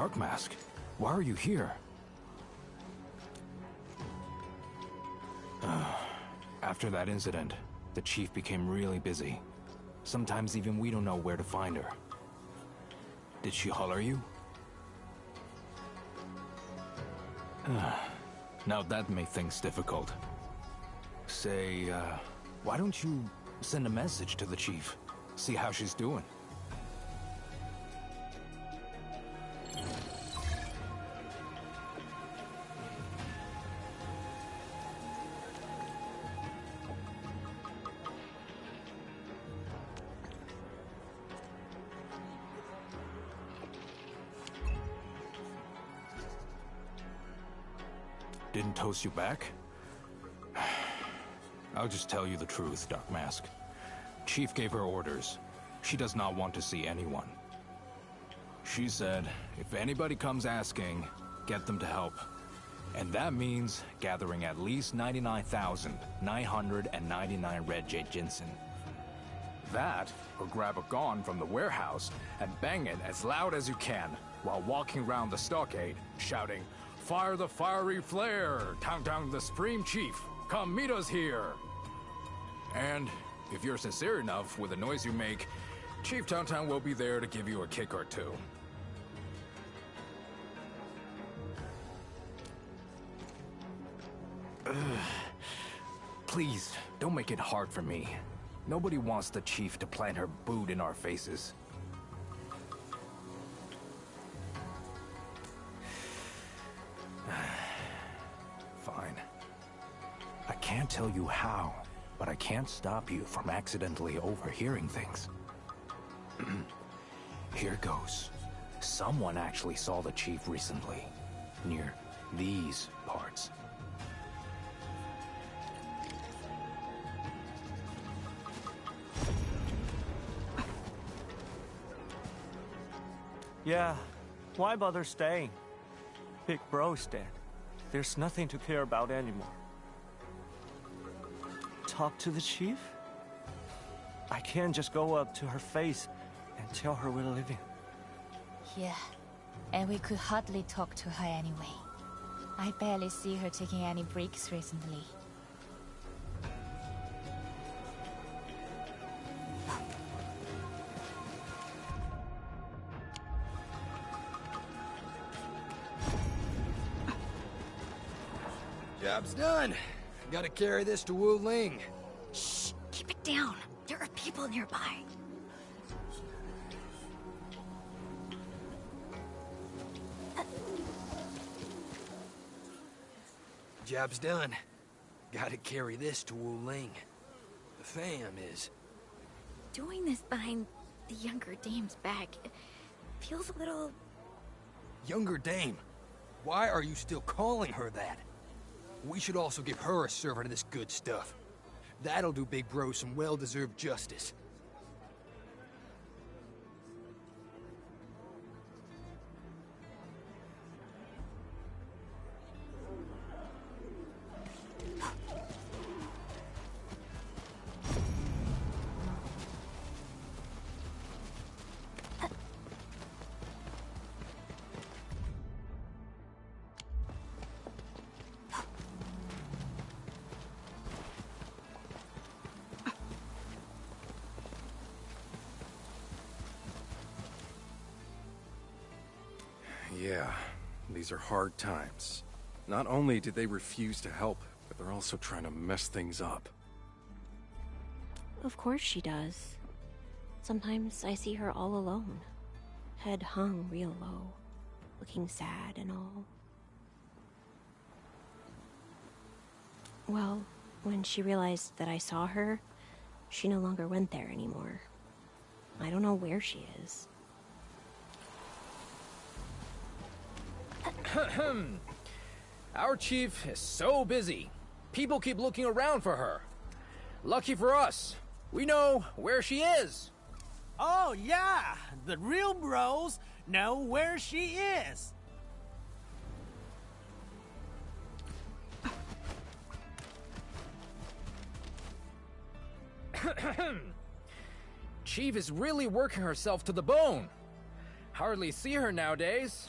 Dark Mask, why are you here? After that incident, the chief became really busy. Sometimes even we don't know where to find her. Did she holler you? Now that made things difficult. Say, why don't you send a message to the chief? See how she's doing. Didn't toast you back? I'll just tell you the truth, Dark Mask. Chief gave her orders. She does not want to see anyone. She said, if anybody comes asking, get them to help. And that means gathering at least 99,999 red jade ginseng. That, or grab a gun from the warehouse and bang it as loud as you can while walking around the stockade, shouting, "Fire the fiery flare! Tang Tang the Supreme Chief! Come meet us here!" And if you're sincere enough with the noise you make, Chief Tang Tang will be there to give you a kick or two. Please, don't make it hard for me. Nobody wants the chief to plant her boot in our faces. Fine. I can't tell you how, but I can't stop you from accidentally overhearing things. Here goes. Someone actually saw the chief recently, near these parts. Yeah, why bother staying? Big Bro's dead. There's nothing to care about anymore. Talk to the chief? I can't just go up to her face and tell her we're leaving. Yeah, and we could hardly talk to her anyway. I barely see her taking any breaks recently. Job's done. Gotta carry this to Wu Ling. Shh, keep it down. There are people nearby. Job's done. Gotta carry this to Wu Ling. The fam is... Doing this behind the younger dame's back feels a little... Younger dame? Why are you still calling her that? We should also give her a servant of this good stuff. That'll do Big Bro some well-deserved justice. Yeah, these are hard times. Not only did they refuse to help, but they're also trying to mess things up. Of course she does. Sometimes I see her all alone, head hung real low, looking sad and all. Well, when she realized that I saw her, she no longer went there anymore. I don't know where she is. Our chief is so busy. People keep looking around for her. Lucky for us, we know where she is. Oh yeah, the real bros know where she is. Chief is really working herself to the bone. Hardly see her nowadays.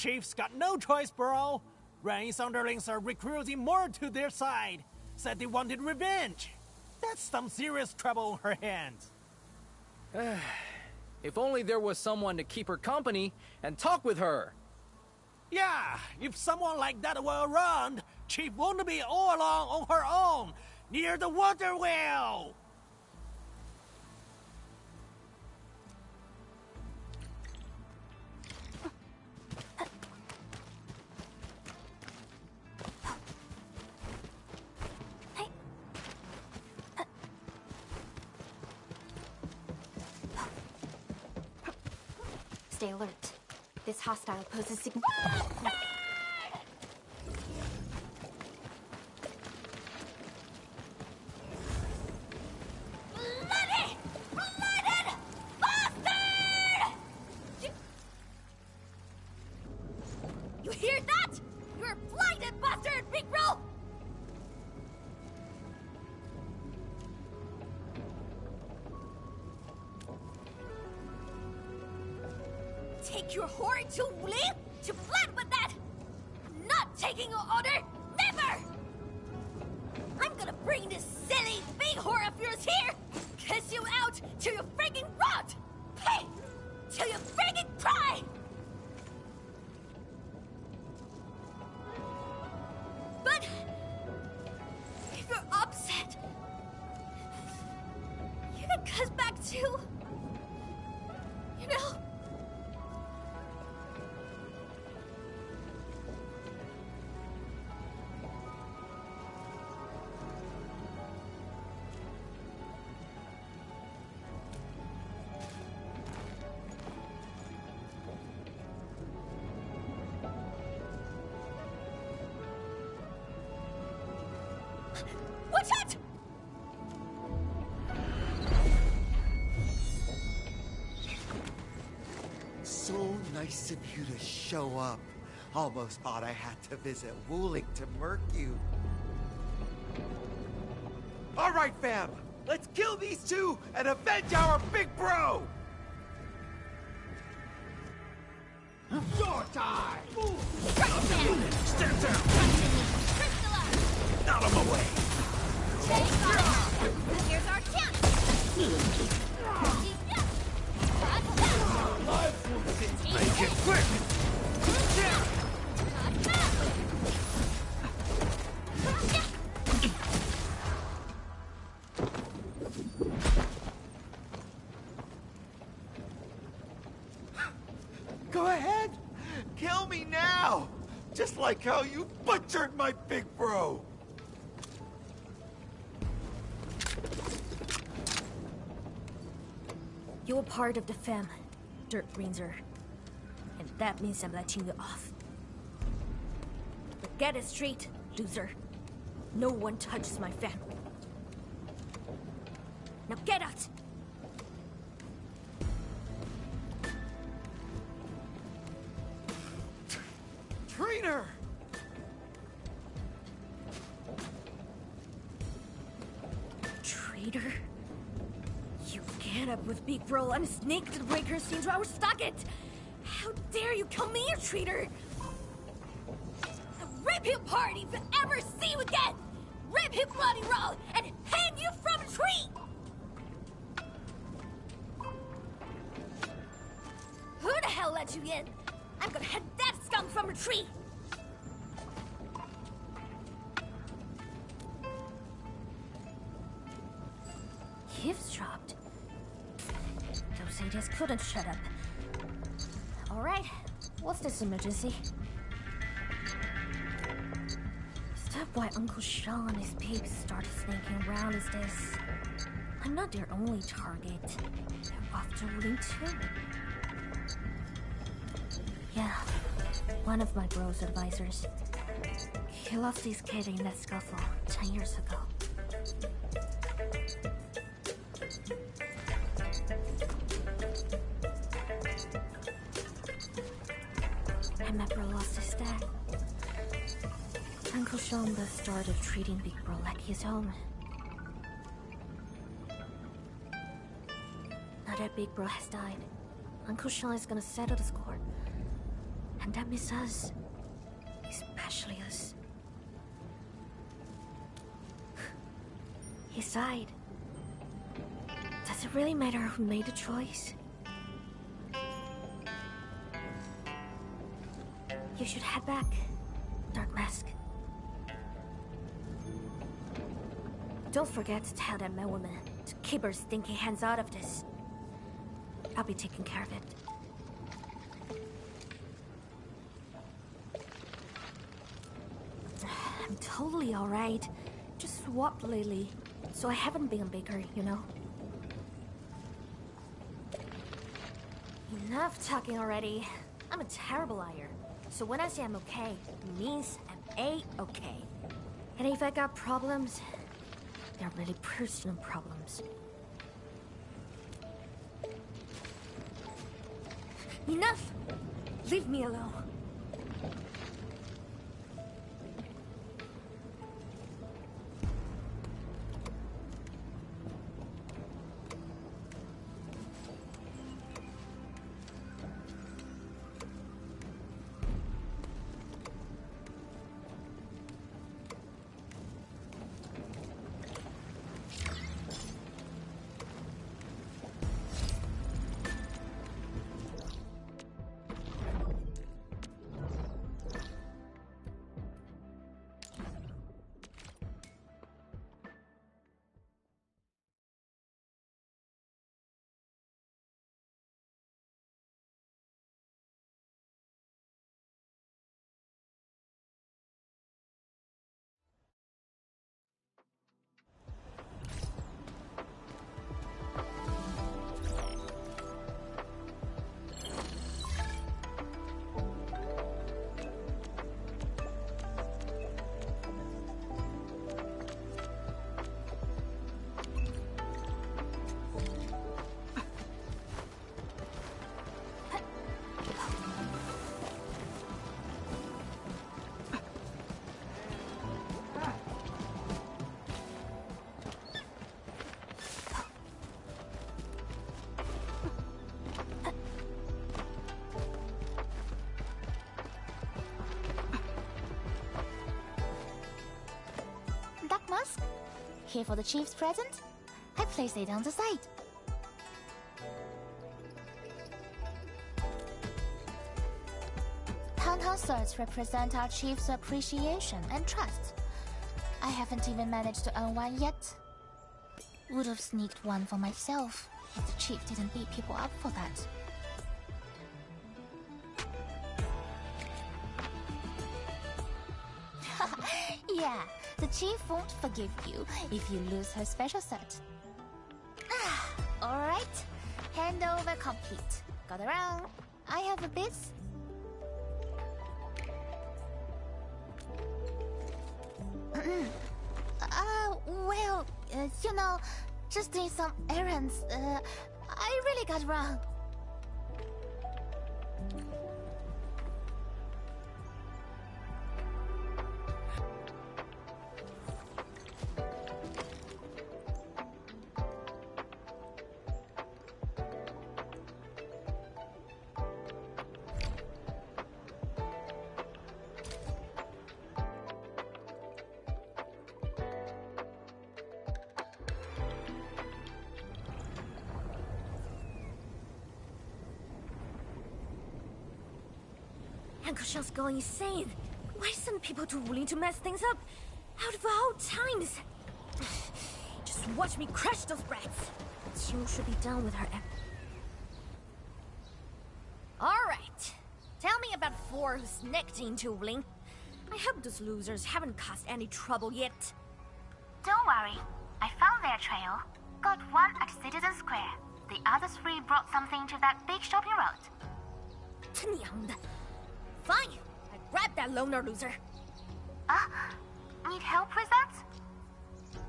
Chief's got no choice, bro. Ran's underlings are recruiting more to their side. Said they wanted revenge. That's some serious trouble on her hands. If only there was someone to keep her company and talk with her. Yeah, if someone like that were around, Chief wouldn't be all along on her own, near the water well. Stay alert. This hostile poses Bloody! Blooded! Bastard! You hear that? You're blinded, bastard, Big Bro! Take your whore to Wuli to flat with that! Not taking your order! Never! I'm gonna bring this silly big whore of yours here! Kiss you out till you friggin' rot! Hey! Till you friggin' cry! But... if you're upset... you can cuss back too. You know... Watch out! So nice of you to show up. Almost thought I had to visit Wuling to murk you. All right, fam. Let's kill these two and avenge our big bro! Your time! Stand down! Out of my way! Here's our chance! Make it quick! Go ahead! Kill me now! Just like how you butchered my big bro! You're part of the fam, Dirt Ranger. And that means I'm letting you off. But get it straight, loser. No one touches my fam. Now get out! Traitor! Traitor? You get up with Big Bro and sneak the breakers into our stockade! How dare you come here, traitor! I'll rip you apart if you ever see you again! Rip you bloody raw and hang you from a tree! Who the hell let you in? I'm gonna hang that skunk from a tree! Eavesdropped. Those idiots couldn't shut up. Alright, what's this emergency? Is that why Uncle Sean and his peeps started sneaking around is this? I'm not their only target. They're after Wuling too. Yeah, one of my bro's advisors. He lost his kid in that scuffle 10 years ago. And my bro lost his dad. Uncle Sean thus started treating Big Bro like his own. Now that Big Bro has died, Uncle Sean is gonna settle the score. And that means us. Especially us. He sighed. Does it really matter who made the choice? You should head back, Dark Mask. Don't forget to tell that madwoman to keep her stinky hands out of this. I'll be taking care of it. I'm totally alright. Just swapped lately, so I haven't been a baker, you know? Enough talking already. I'm a terrible liar. So when I say I'm okay, it means I'm A-okay. And if I got problems, they're really personal problems. Enough! Leave me alone. Here for the chief's present? I placed it on the side. Town swords represent our chief's appreciation and trust. I haven't even managed to earn one yet. Would have sneaked one for myself if the chief didn't beat people up for that. Yeah, the chief won't forgive you if you lose her special set. Alright, handover complete. Got around. I have a bit. Well, you know, just doing some errands. I really got wrong. Uncle Shell's going insane. Why are some people too willing to mess things up? Out of all times. Just watch me crush those brats. You should be done with her. Alright. Tell me about four who sneaked into Wuling. I hope those losers haven't caused any trouble yet. Don't worry. I found their trail. Got one at Citizen Square. The other three brought something to that big shopping road. Fine. I grabbed that loner loser. Need help with that?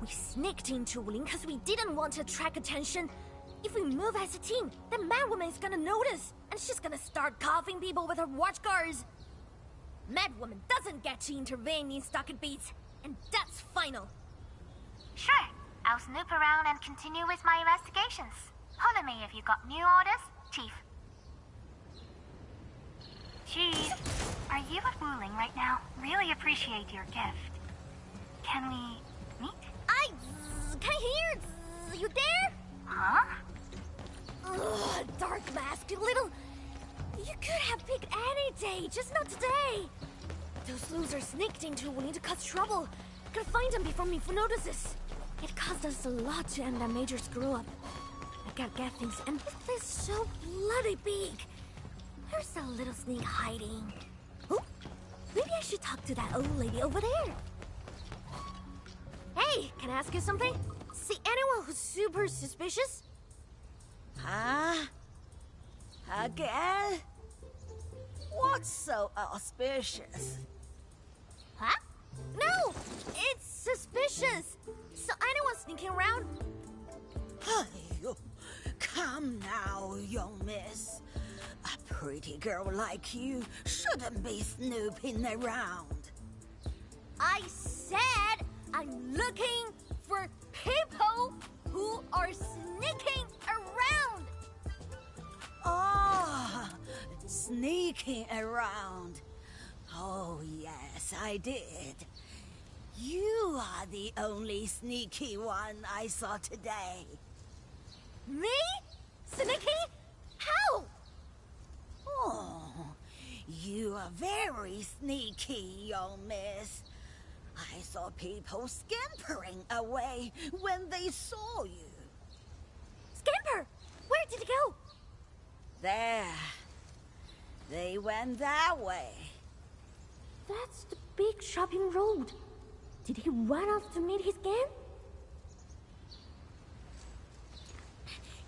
We sneaked into Wuling because we didn't want to attract attention. If we move as a team, the madwoman is gonna notice, and she's gonna start coughing people with her watch guards. Madwoman doesn't get to intervene in stockade beats, and that's final. Sure. I'll snoop around and continue with my investigations. Holler me if you got new orders, Chief. Chief, are you at Wuling right now? Really appreciate your gift. Can we meet? I can't hear. You there? Huh? Ugh, Dark Mask, you little... You could have picked any day, just not today. Those losers sneaked into Wuling to cause trouble. Gotta find them before Mifu notices. It cost us a lot to end that major screw-up. I gotta get things, and this place is so bloody big. Where's that little sneak hiding? Oh, maybe I should talk to that old lady over there. Hey, can I ask you something? See anyone who's super suspicious? Huh? Again? What's so auspicious? Huh? No! It's suspicious! So anyone sneaking around? Hey, come now, young miss. A pretty girl like you shouldn't be snooping around. I said I'm looking for people who are sneaking around! Ah, sneaking around. Oh, yes, I did. You are the only sneaky one I saw today. Me? Sneaky? How? Oh, you are very sneaky, young miss. I saw people scampering away when they saw you. Scamper! Where did he go? There. They went that way. That's the big shopping road. Did he run off to meet his gang?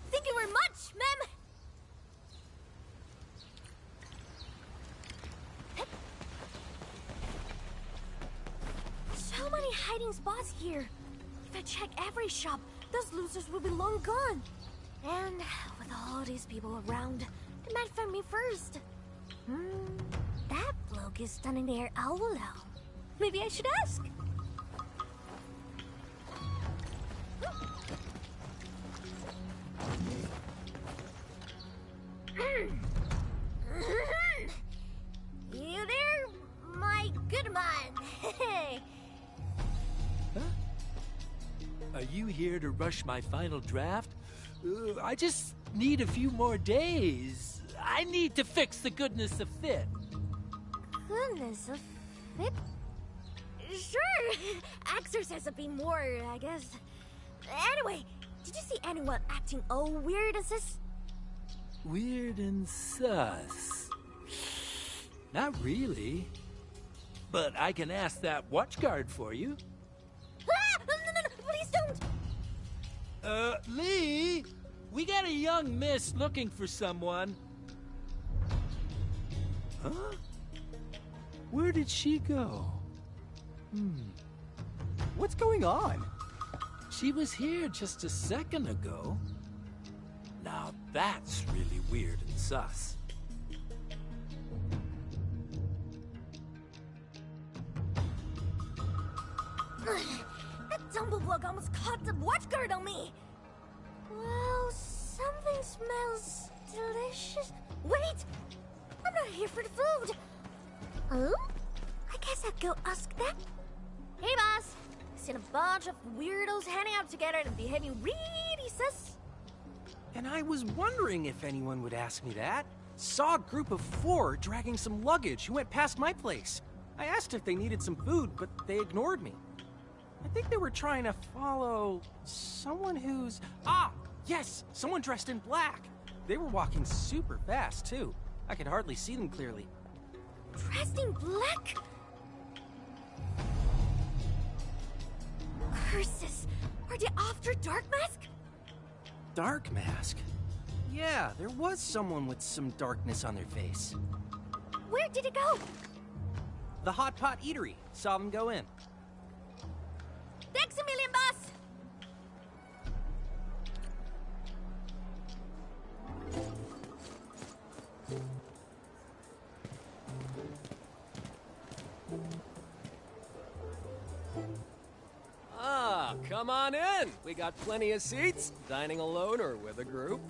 Thank you very much, ma'am! So many hiding spots here. If I check every shop, those losers will be long gone. And with all these people around, they might find me first. That bloke is standing there all alone. Maybe I should ask. You there, my good man? Huh? Are you here to rush my final draft? I just need a few more days. I need to fix the goodness of fit. Goodness of fit? Sure, exercise a bit more, I guess. Anyway, did you see anyone acting all weird as this? Weird and sus. Not really. But I can ask that watchguard for you. Ah! No, please don't! Lee! We got a young miss looking for someone. Huh? Where did she go? What's going on? She was here just a second ago. Now that's really weird and sus. That Dumblebug almost caught the watchguard on me! Well, something smells delicious. Wait! I'm not here for the food! Oh? I guess I'll go ask that. Hey, boss! Seen a bunch of weirdos hanging out together and behaving really sus. And I was wondering if anyone would ask me that. Saw a group of 4 dragging some luggage who went past my place. I asked if they needed some food, but they ignored me. I think they were trying to follow someone who's... Ah! Yes! Someone dressed in black! They were walking super fast, too. I could hardly see them clearly. Dressed in black? Curses! Are they after Dark Mask? Dark Mask? Yeah, there was someone with some darkness on their face. Where did it go? The Hot Pot Eatery. Saw them go in. Thanks a million, boss! Ah, come on in. We got plenty of seats, dining alone or with a group.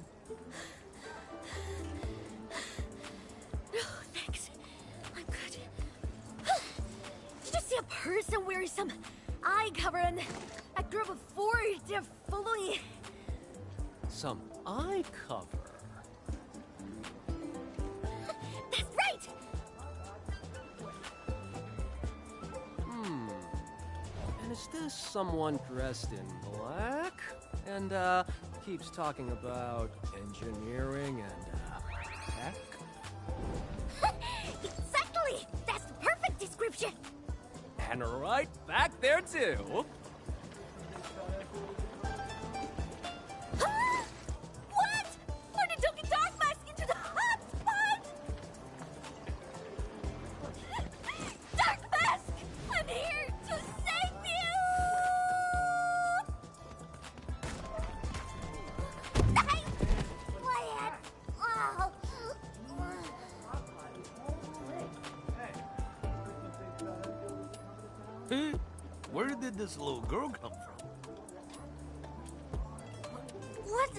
Oh, thanks. see a person wearing some eye cover and a group of 4, they're following. Some eye cover. That's right! And is this someone dressed in black? And, keeps talking about engineering and, tech? Exactly! That's the perfect description! And right back there, too. What? Where did Donkey Dark Mask into the hot spot? Dark Mask! I'm here to save you! Quiet! Oh. Hey, where did this little girl come from? What?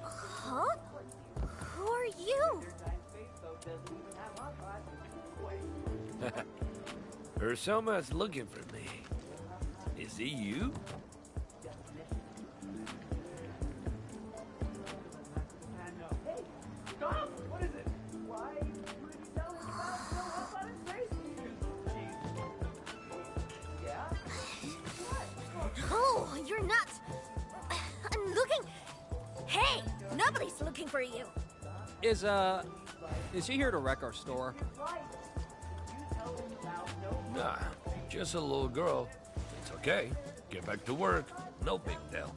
Huh? Who are you? Ursoma's looking for me. Is he you? Oh, you're not. I'm looking. Hey, nobody's looking for you. Is she here to wreck our store? Nah, just a little girl. It's okay. Get back to work. No big deal.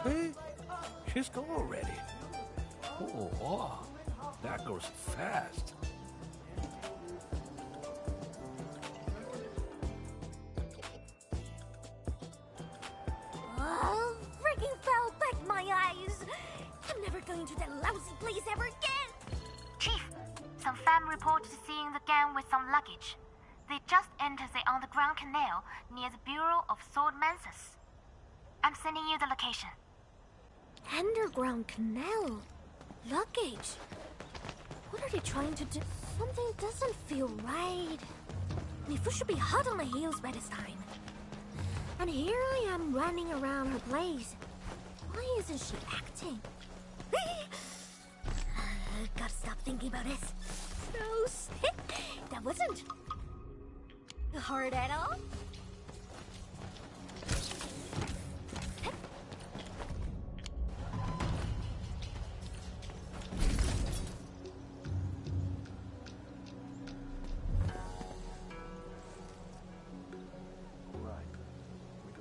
Hey, she's gone already. Oh, wow. That goes fast. Oh, freaking foul back my eyes. I'm never going to that lousy place ever again. Chief, some fam reported seeing the gang with some luggage. They just entered the underground canal near the Bureau of Sword Mances. I'm sending you the location. Underground canal. Luggage. What are they trying to do? Something doesn't feel right. Mifu should be hot on the heels by this time. And here I am running around her place. Why isn't she acting? Gotta stop thinking about this. Gross. That wasn't hard at all.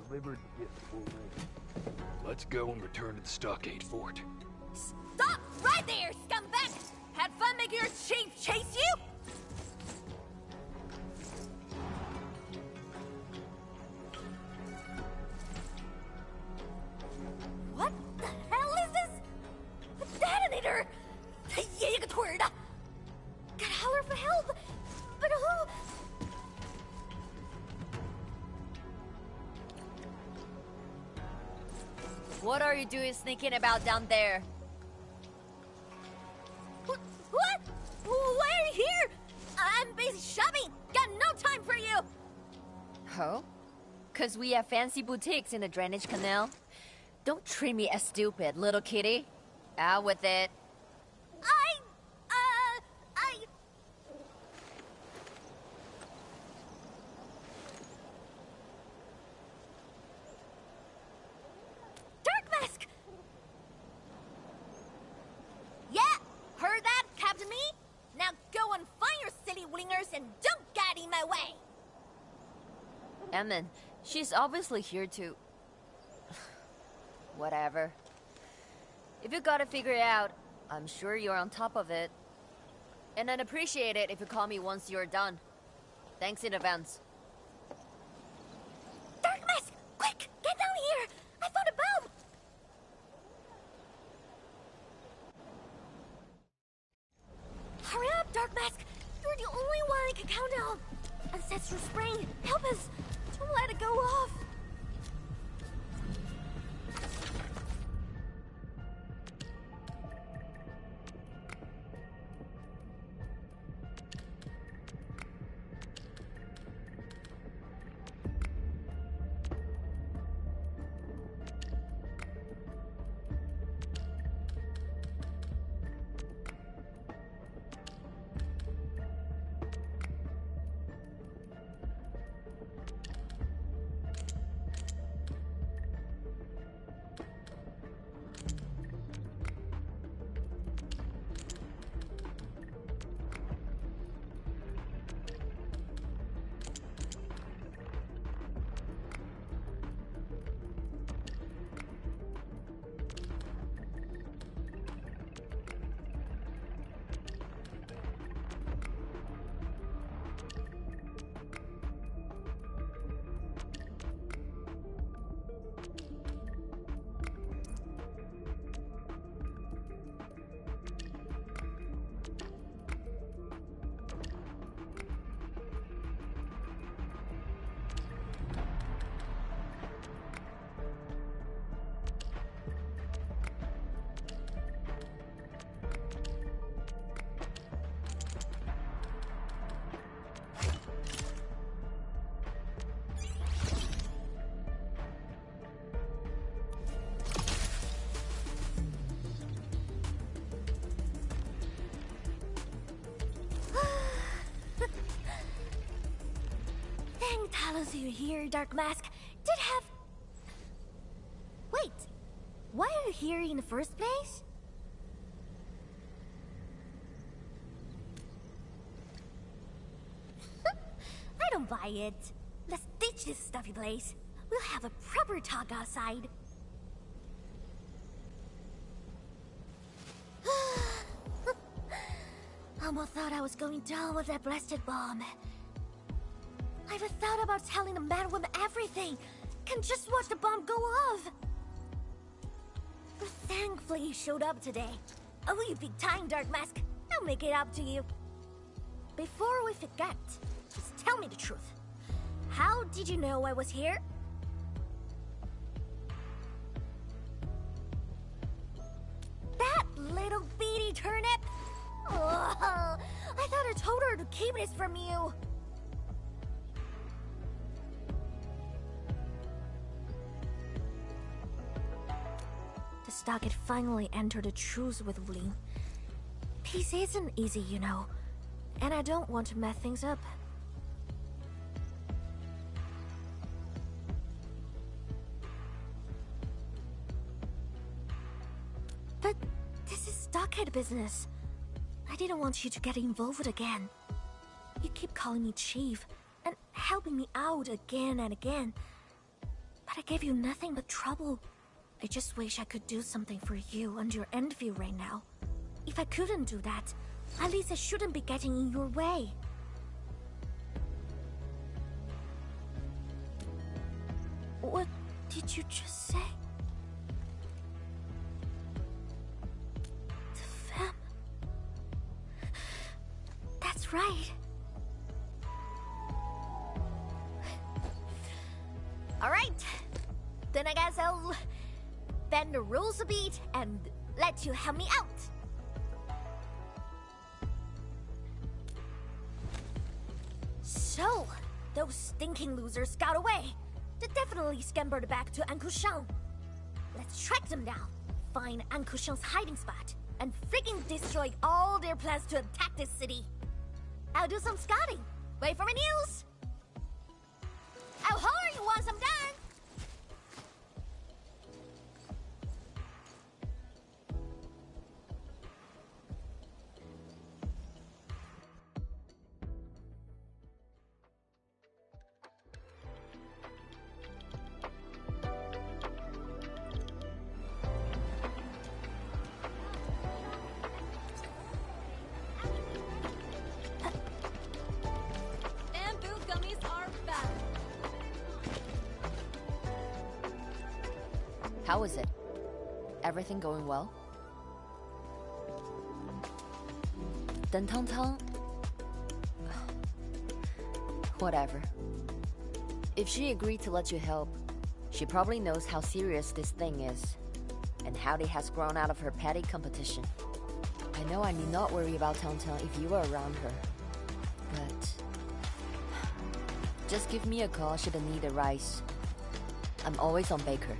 Delivered the gift full length. Let's go and return to the stockade fort. Stop right there, scumbag! Had fun making your chief chase you? What the hell is this? A detonator! Jägertorda! Gotta holler for help! But who? What are you doing sneaking about down there? What? Why are you here? I'm busy shopping! Got no time for you! Oh? 'Cause we have fancy boutiques in the drainage canal? Don't treat me as stupid, little kitty. Out with it. Dark Mask! Yeah, heard that, Captain Me? Now go and find your silly wingers and don't get in my way. Emin, she's obviously here to... Whatever. If you gotta figure it out, I'm sure you're on top of it. And I'd appreciate it if you call me once you're done. Thanks in advance. Dark Mask! Quick! Get down here! I found a bomb! Hurry up, Dark Mask! You're the only one I can count on! Ancestral Spring, help us! Don't let it go off! Thank Talos you're here, Dark Mask. Did have... Wait, why are you here in the first place? I don't buy it. Let's ditch this stuffy place. We'll have a proper talk outside. Almost thought I was going down with that blasted bomb. I even thought about telling the madwoman everything. Can just watch the bomb go off. But thankfully you showed up today. Oh, you big time, Dark Mask. I'll make it up to you. Before we forget, just tell me the truth. How did you know I was here? That little beady turnip! Oh, I thought I told her to keep this from you. The stockade finally entered a truce with Wuling. Peace isn't easy, you know, and I don't want to mess things up. But this is stockade business. I didn't want you to get involved again. You keep calling me Chief and helping me out again and again. But I gave you nothing but trouble. I just wish I could do something for you and your Endfield right now. If I couldn't do that, at least I shouldn't be getting in your way. What did you just say? The fam... That's right. Alright. Then I guess I'll bend the rules a bit and let you help me out. So, those stinking losers got away. They definitely scampered back to Ankushan. Let's track them down, find Ankushan's hiding spot, and freaking destroy all their plans to attack this city. I'll do some scouting. Wait for my news. I'll holler you once I'm done. How is it? Everything going well? Then Tang Tang... Whatever. If she agreed to let you help, she probably knows how serious this thing is, and how it has grown out of her petty competition. I know I need not worry about Tang Tang if you are around her, but... just give me a call should the need arise. I'm always on Baker.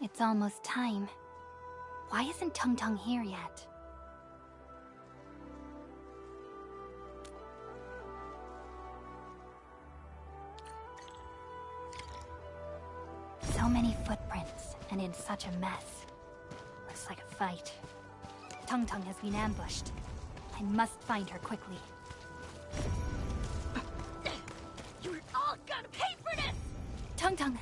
It's almost time. Why isn't Tung Tung here yet? So many footprints, and in such a mess. Looks like a fight. Tung Tung has been ambushed. I must find her quickly. You're all gonna pay for this! Tung Tung!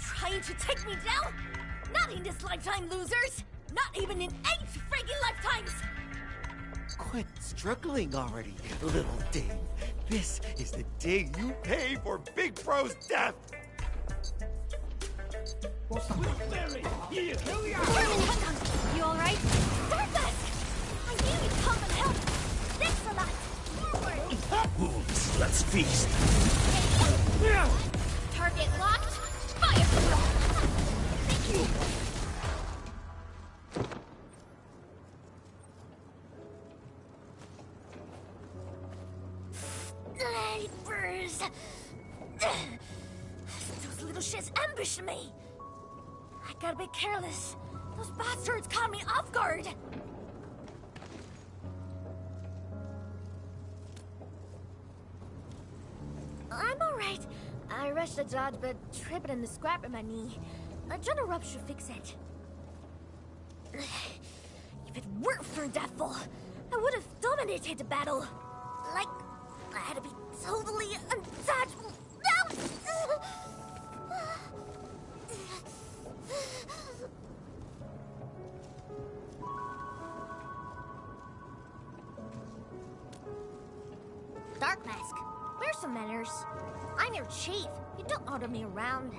Trying to take me down? Not in this lifetime, losers! Not even in 8 friggin' lifetimes! Quit struggling already, little Dave. This is the day you pay for Big Bro's death! You alright? Darkness! I knew you'd come and help! Thanks a lot! Forward! Wolves, let's feast. Target locked! Fire! Thank you! Snipers! Those little shits ambushed me! I gotta be careless. Those bastards caught me off guard! I'm alright. I rushed the dodge, but tripped and scrapped my knee. A general rub should fix it. If it weren't for Deathful, I would have dominated the battle. Like, I had to be totally untouchable. Dark Mask, where's some manners? I'm your chief. You don't order me around.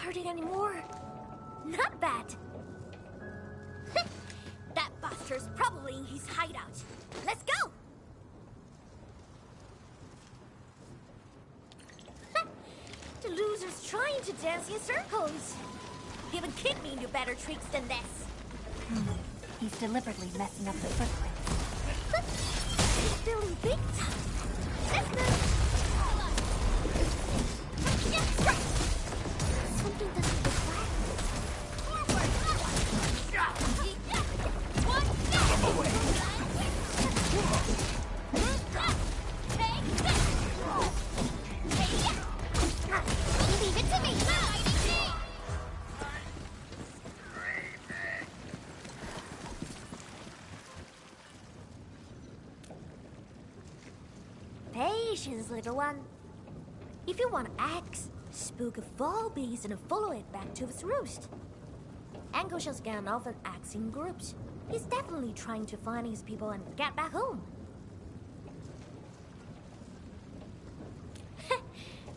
Hurting anymore. Not bad. That bastard's probably in his hideout. Let's go! The loser's trying to dance in circles. Even Kid Mean do better tricks than this. He's deliberately messing up the footprints. He's feeling big time. Let's move! Something doesn't look right. Forward! One step! Out of the way! Take this! Leave it to me! Patience, little one. If you want axe, spook a fall beast and follow it back to its roost. Angushasgan often acts in groups. He's definitely trying to find his people and get back home.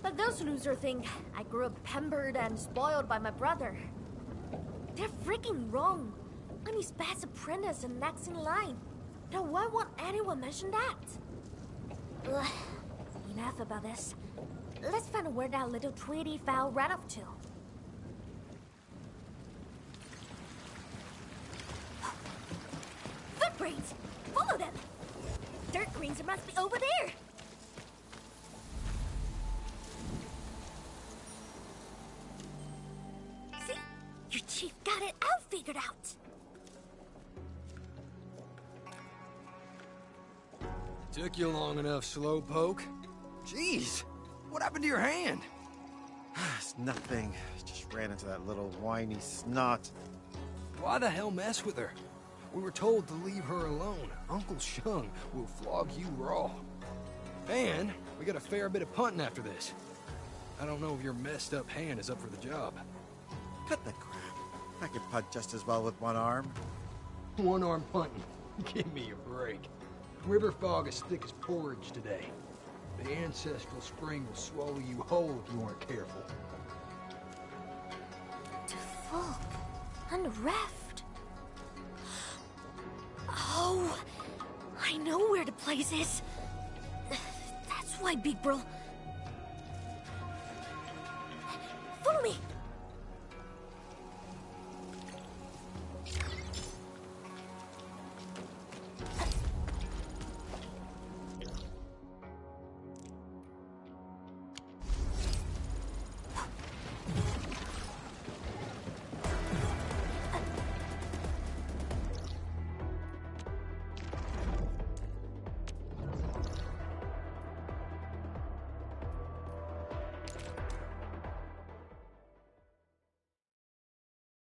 But those losers think I grew up pampered and spoiled by my brother. They're freaking wrong. I'm his best apprentice and next in line. Now why won't anyone mention that? Ugh, enough about this. Let's find where that little Tweety fowl ran off to. Footprints! Follow them! Dirt greens must be over there! See? Your chief got it all figured out! Took you long enough, Slowpoke. Jeez! What happened to your hand? It's nothing. Just ran into that little whiny snot. Why the hell mess with her? We were told to leave her alone. Uncle Shung will flog you raw. And we got a fair bit of punting after this. I don't know if your messed up hand is up for the job. Cut the crap. I can punt just as well with one arm. One-arm punting. Give me a break. River fog is thick as porridge today. The ancestral spring will swallow you whole if you aren't careful. To fog and raft. Oh, I know where the place is. That's why Big Bro. Follow me.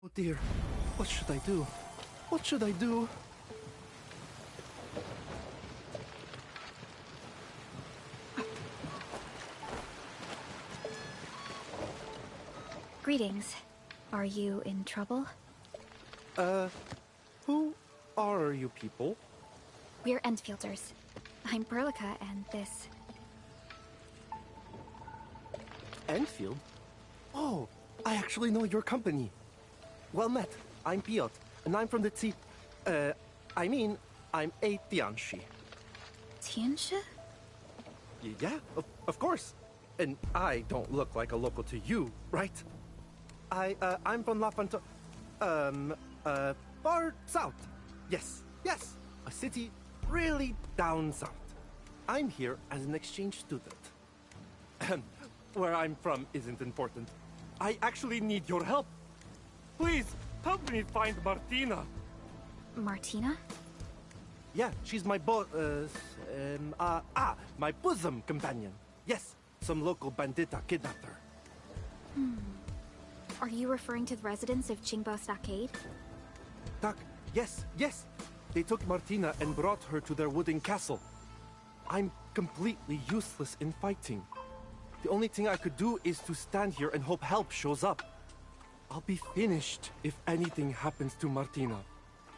Oh dear, what should I do? What should I do? Greetings. Are you in trouble? Who are you people? We're Endfielders. I'm Berlica, and this... Enfield? Oh, I actually know your company. Well met. I'm Piotr, and I'm from the I'm a Tianshi. Tianshi? Yeah, of course. And I don't look like a local to you, right? I'm from La Fanto... far south. Yes, a city really down south. I'm here as an exchange student. And where I'm from isn't important. I actually need your help. Please, help me find Martina. Martina? Yeah, she's my my bosom companion. Yes, some local bandita kidnapped her. Are you referring to the residents of Qingbo Stockade? Yes. They took Martina and brought her to their wooden castle. I'm completely useless in fighting. The only thing I could do is to stand here and hope help shows up. I'll be finished if anything happens to Martina.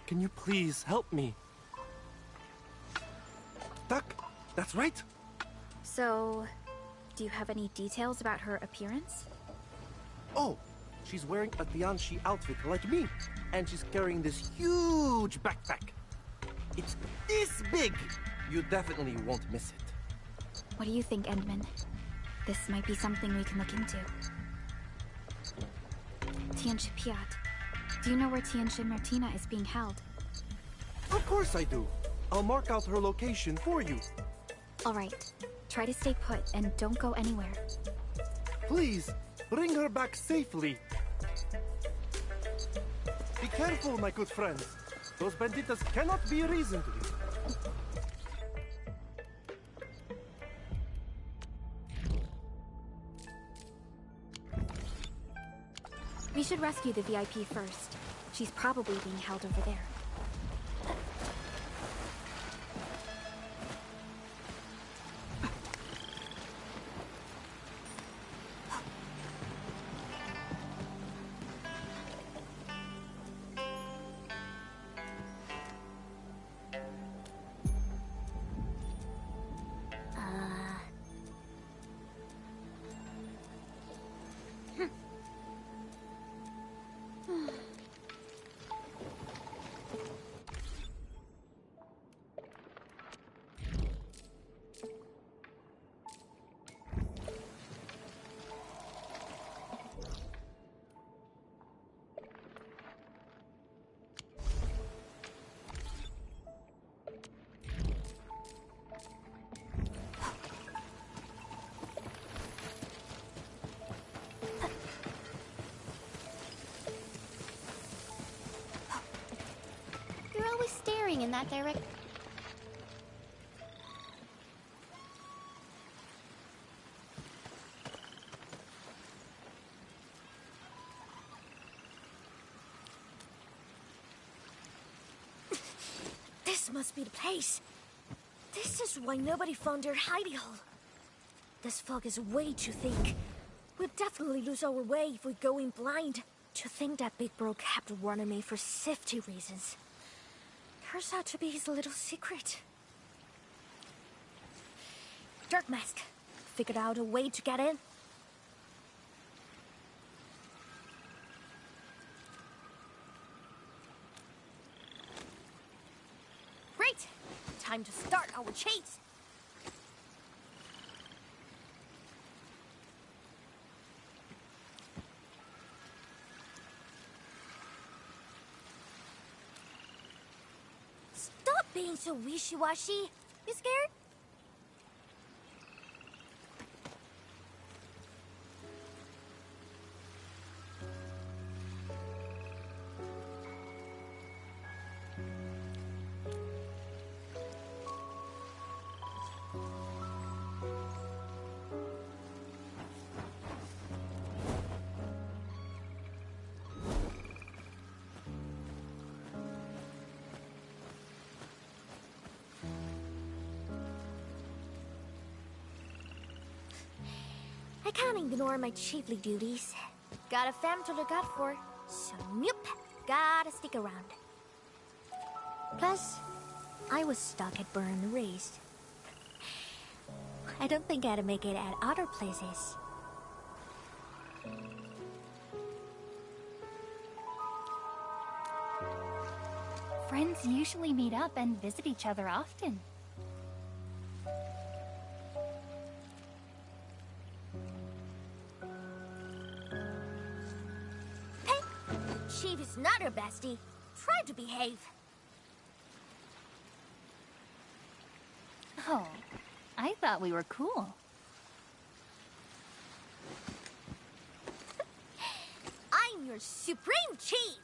Can you please help me? Duck, that's right. So, do you have any details about her appearance? Oh, she's wearing a Tianshi outfit like me, and she's carrying this huge backpack. It's this big. You definitely won't miss it. What do you think, Endman? This might be something we can look into. Tianshi Piat, do you know where Tianshi Martina is being held? Of course I do. I'll mark out her location for you. All right. Try to stay put and don't go anywhere. Please, bring her back safely. Be careful, my good friends. Those banditas cannot be reasoned with. We should rescue the VIP first. She's probably being held over there. Staring in that direction. This must be the place. This is why nobody found their hidey hole. This fog is way too thick. We'll definitely lose our way if we go in blind. To think that Big Bro kept warning me for safety reasons. Turns out to be his little secret. Dark Mask, figured out a way to get in. Great! Time to start our chase! Stop being so wishy-washy! You scared? I can't ignore my chiefly duties. Got a fam to look out for, so nope, gotta stick around. Plus, I was stuck at Burn Raised. I don't think I'd make it at other places. Friends usually meet up and visit each other often. Chief is not her bestie. Try to behave. Oh, I thought we were cool. I'm your supreme chief.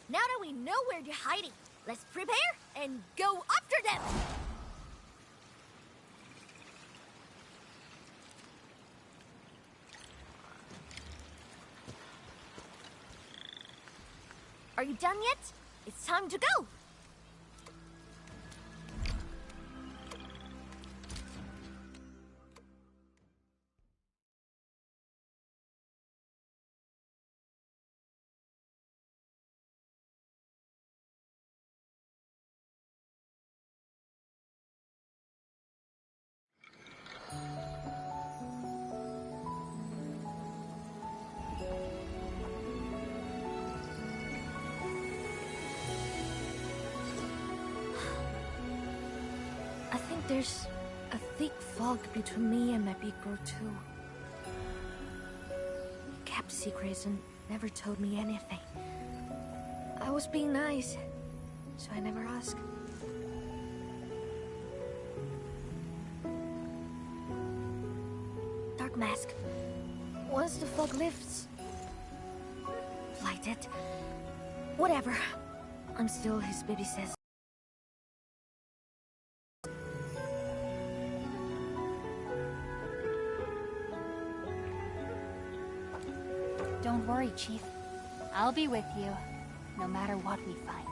Now that we know where they're hiding, let's prepare and go after them! Are you done yet? It's time to go! There's a thick fog between me and my big bro, too. He kept secrets and never told me anything. I was being nice, so I never asked. Dark Mask. Once the fog lifts... Light it. Whatever. I'm still his baby sis. Don't worry, Chief. I'll be with you, no matter what we find.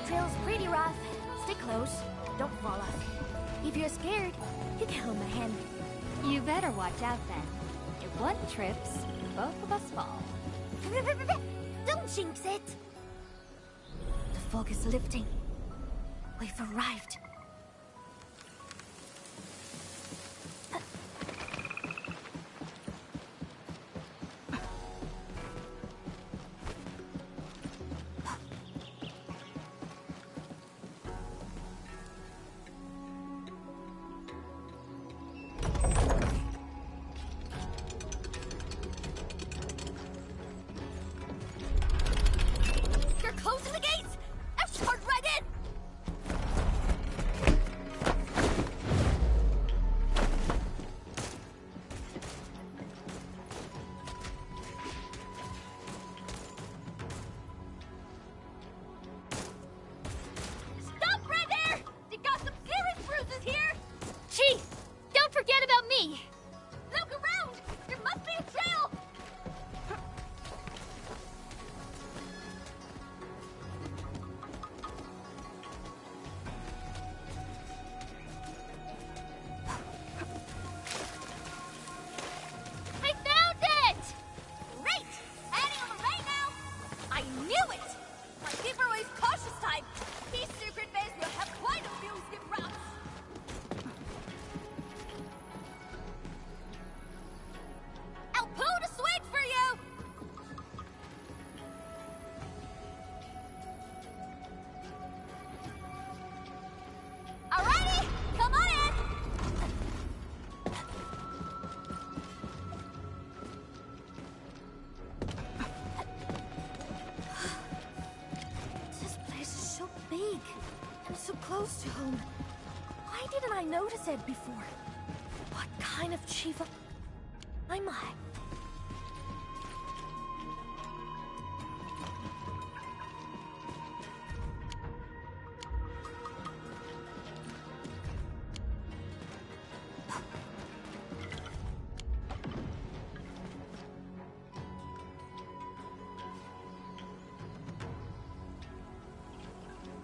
Trail's pretty rough. Stay close. Don't fall off. If you're scared, you can hold my hand. You better watch out then. If one trips, both of us fall. Don't jinx it! The fog is lifting. We've arrived. home. Why didn't I notice it before? What kind of chief am I?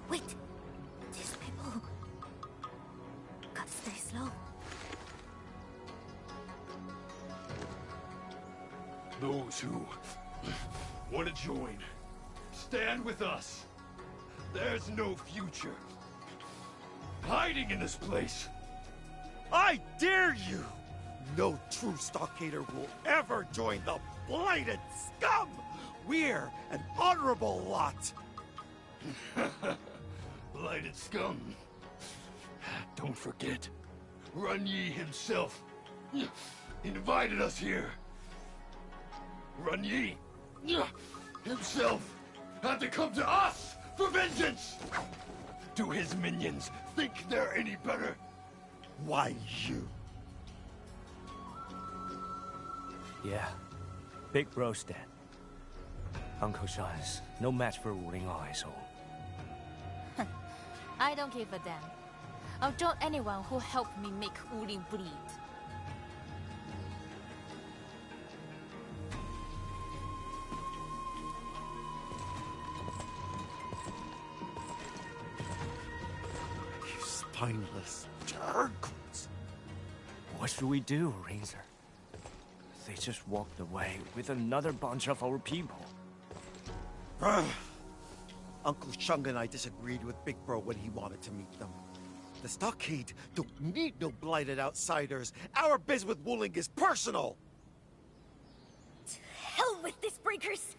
Wait, these people gotta stay slow. Those who want to join, stand with us. There's no future hiding in this place. I dare you! No true stockader will ever join the blighted scum! We're an honorable lot! Blighted scum. Don't forget, Run Yi himself invited us here. Run Yi himself had to come to us for vengeance! Do his minions think they're any better? Why you? Yeah, Big Bro's dead. Uncle Sean's no match for Wu Ling on his own. I don't give a damn. I'll join anyone who helped me make Uli bleed. You spineless turds! What should we do, Razor? They just walked away with another bunch of our people. Uncle Shung and I disagreed with Big Bro when he wanted to meet them. The stockade don't need no blighted outsiders. Our biz with Wuling is personal! To hell with these breakers!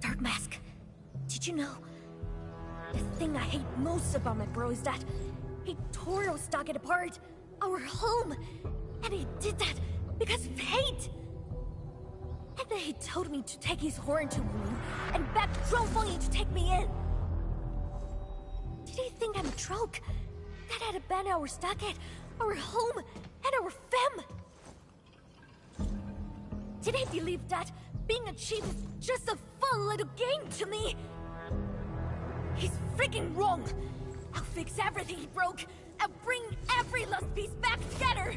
Dark Mask, did you know? The thing I hate most about my bro is that he tore our stockade apart, our home, and he did that because of hate! And then he told me to take his horn to Wuling and beg Zhongfeng to take me in. Did he think I'm a troke? That I'd abandon our stockade, our home, and our fam? Did he believe that being a chief is just a fun little game to me? He's freaking wrong! I'll fix everything he broke! I'll bring every lost piece back together!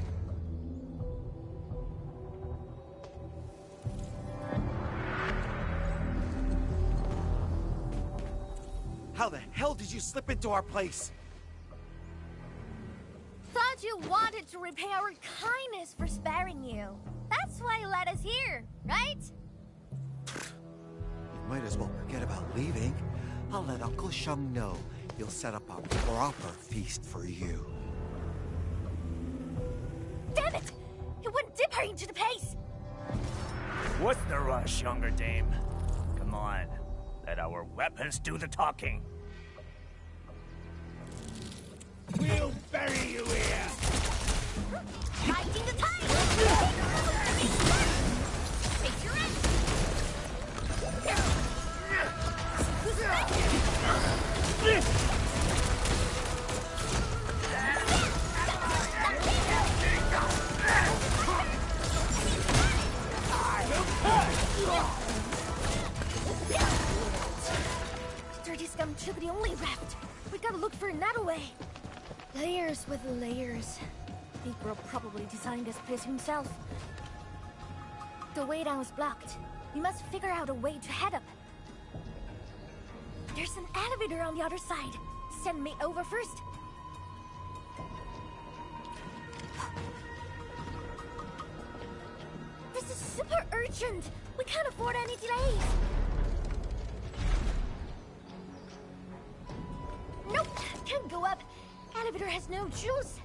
How the hell did you slip into our place? Thought you wanted to repay our kindness for sparing you. That's why you let us here, right? You might as well forget about leaving. I'll let Uncle Shung know. He'll set up a proper feast for you. Damn it! He went deeper into the pace! What's the rush, younger dame? Come on, let our weapons do the talking. We'll bury you here! Riding the tide! Take your end! Who's Dirty scum took the only raft. We gotta look for another way. Layers with layers. Big Bro probably designed this place himself. The way down is blocked. We must figure out a way to head up. There's an elevator on the other side. Send me over first. This is super urgent. We can't afford any delays. Nope, can't go up. Elevator has no juice.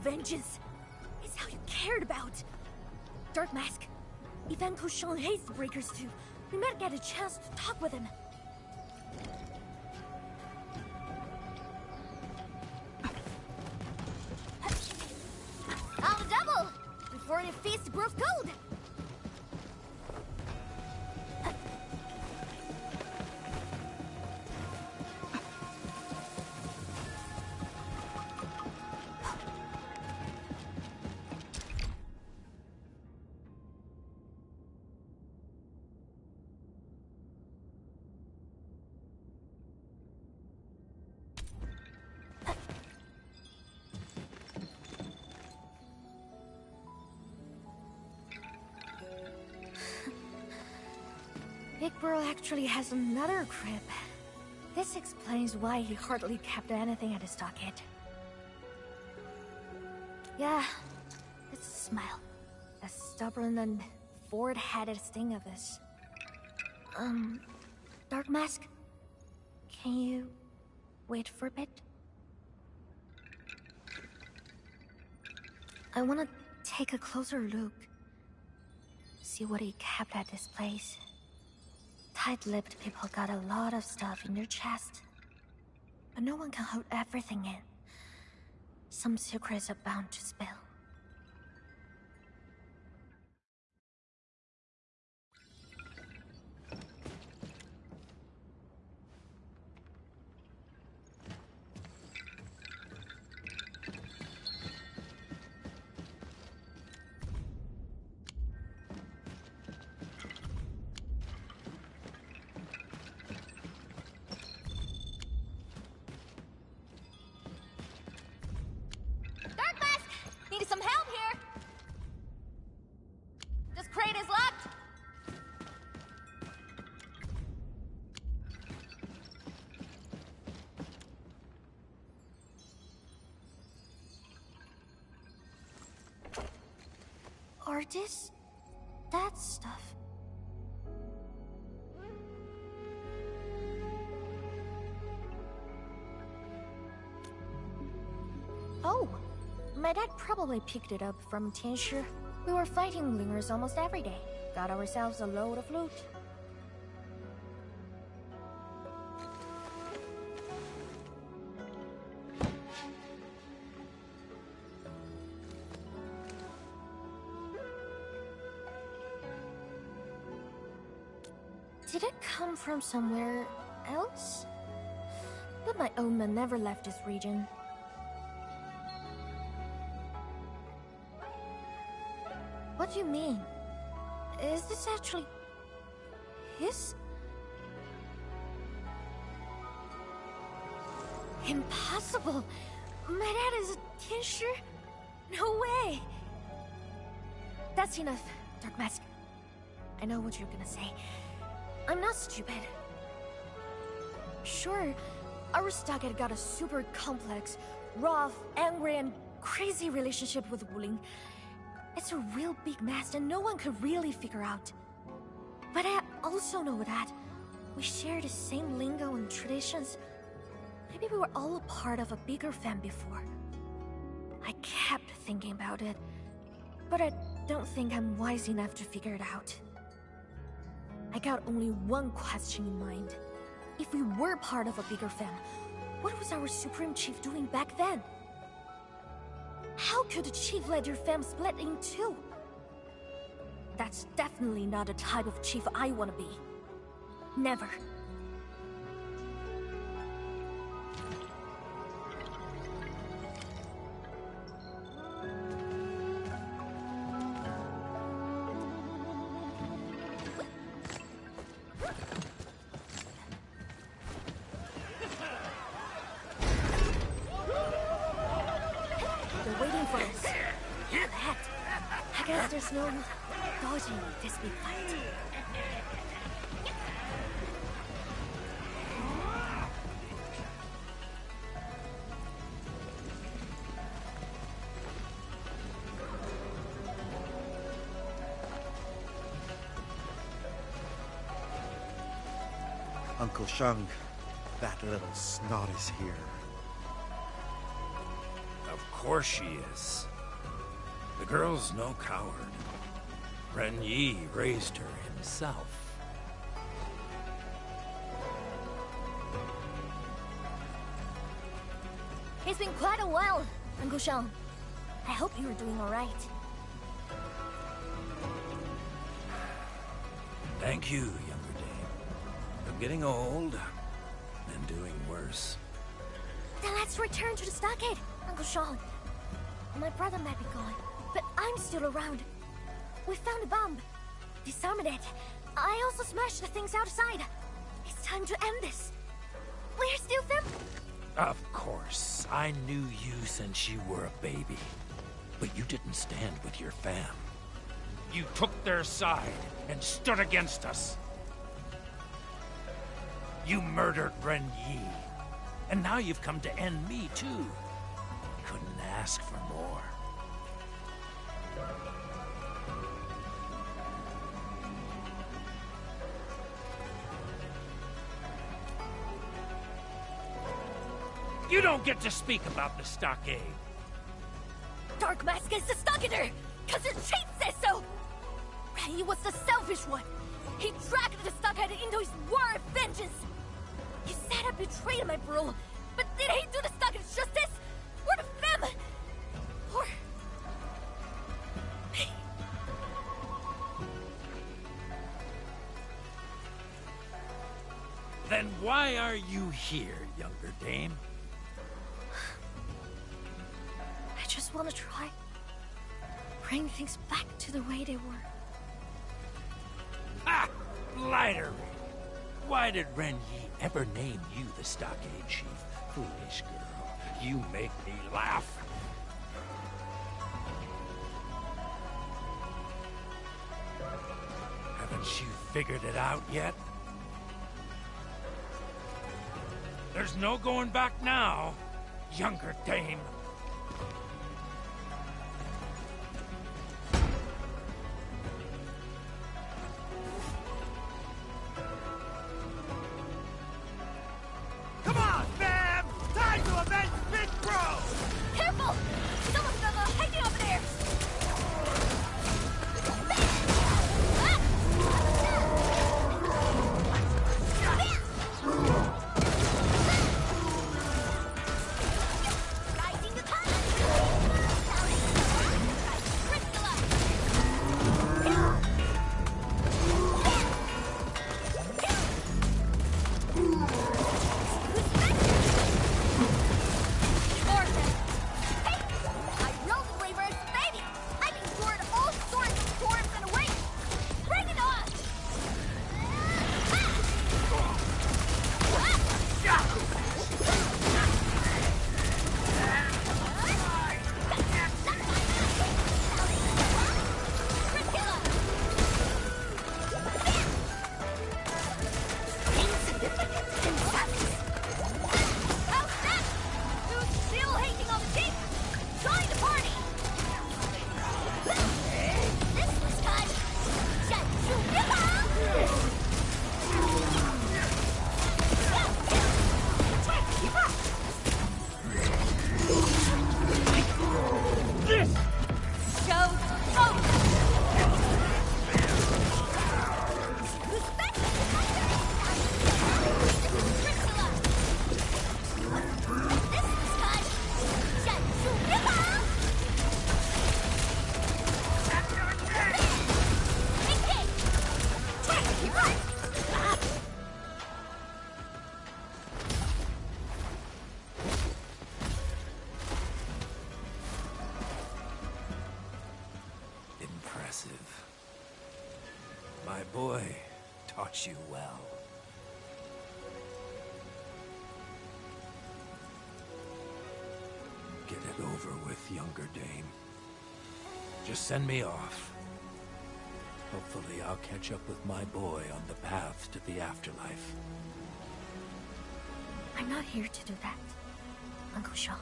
vengeance. It's how you cared about. Dark Mask, if Uncle Sean hates the Breakers too, we might get a chance to talk with him. I'll double before the feast grows cold. Big Bro actually has another crib. This explains why he hardly kept anything at his stockade. Yeah, it's a smile. A stubborn and forward-headed sting of his. Dark Mask, can you wait for a bit? I want to take a closer look. See what he kept at this place. Tight-lipped people got a lot of stuff in their chest. But no one can hold everything in. Some secrets are bound to spill. Need some help here! This crate is locked! Are this... that stuff? Oh! My dad probably picked it up from Tianshi. We were fighting Lingers almost every day. Got ourselves a load of loot. Did it come from somewhere else? But my own man never left this region. What do you mean? Is this actually... his? Impossible! My dad is a Tianshi? No way! That's enough, Dark Mask. I know what you're gonna say. I'm not stupid. Sure, our stockade got a super complex, rough, angry, and crazy relationship with Wuling. It's a real big mess and no one could really figure out. But I also know that we share the same lingo and traditions. Maybe we were all a part of a bigger fam before. I kept thinking about it, but I don't think I'm wise enough to figure it out. I got only one question in mind. If we were part of a bigger fam, what was our Supreme Chief doing back then? How could the chief let your fam split in two? That's definitely not the type of chief I want to be. Never. There's no dodging this big fight. Uncle Sheng, that little snot is here. Of course she is. The girl's no coward. Ren Yi raised her himself. It's been quite a while, Uncle Sean. I hope you're doing all right. Thank you, younger dame. I'm getting old and doing worse. Then let's return to the stockade, Uncle Sean. My brother might be gone, but I'm still around. We found a bomb. Disarmed it. I also smashed the things outside. It's time to end this. We're still them? Of course. I knew you since you were a baby. But you didn't stand with your fam. You took their side and stood against us. You murdered Ren Yi. And now you've come to end me, too. Couldn't ask for more. You don't get to speak about the stockade. Dark Mask is the stockader, because your chief says so! He was the selfish one. He dragged the stockade into his war of vengeance. He said I betrayed my bro, but did he do the stockade justice? Or the famine? Or... Then why are you here, younger dame? I just want to try. Bring things back to the way they were. Ha! Lighter! Why did Ren Yi ever name you the stockade chief? Foolish girl, you make me laugh. Haven't you figured it out yet? There's no going back now, younger dame. Come on, fam! Time to avenge Big Bro! Careful! Someone's hiding over there! Rising the tide! My boy taught you well. Get it over with, younger dame. Just send me off. Hopefully I'll catch up with my boy on the path to the afterlife. I'm not here to do that, Uncle Sean.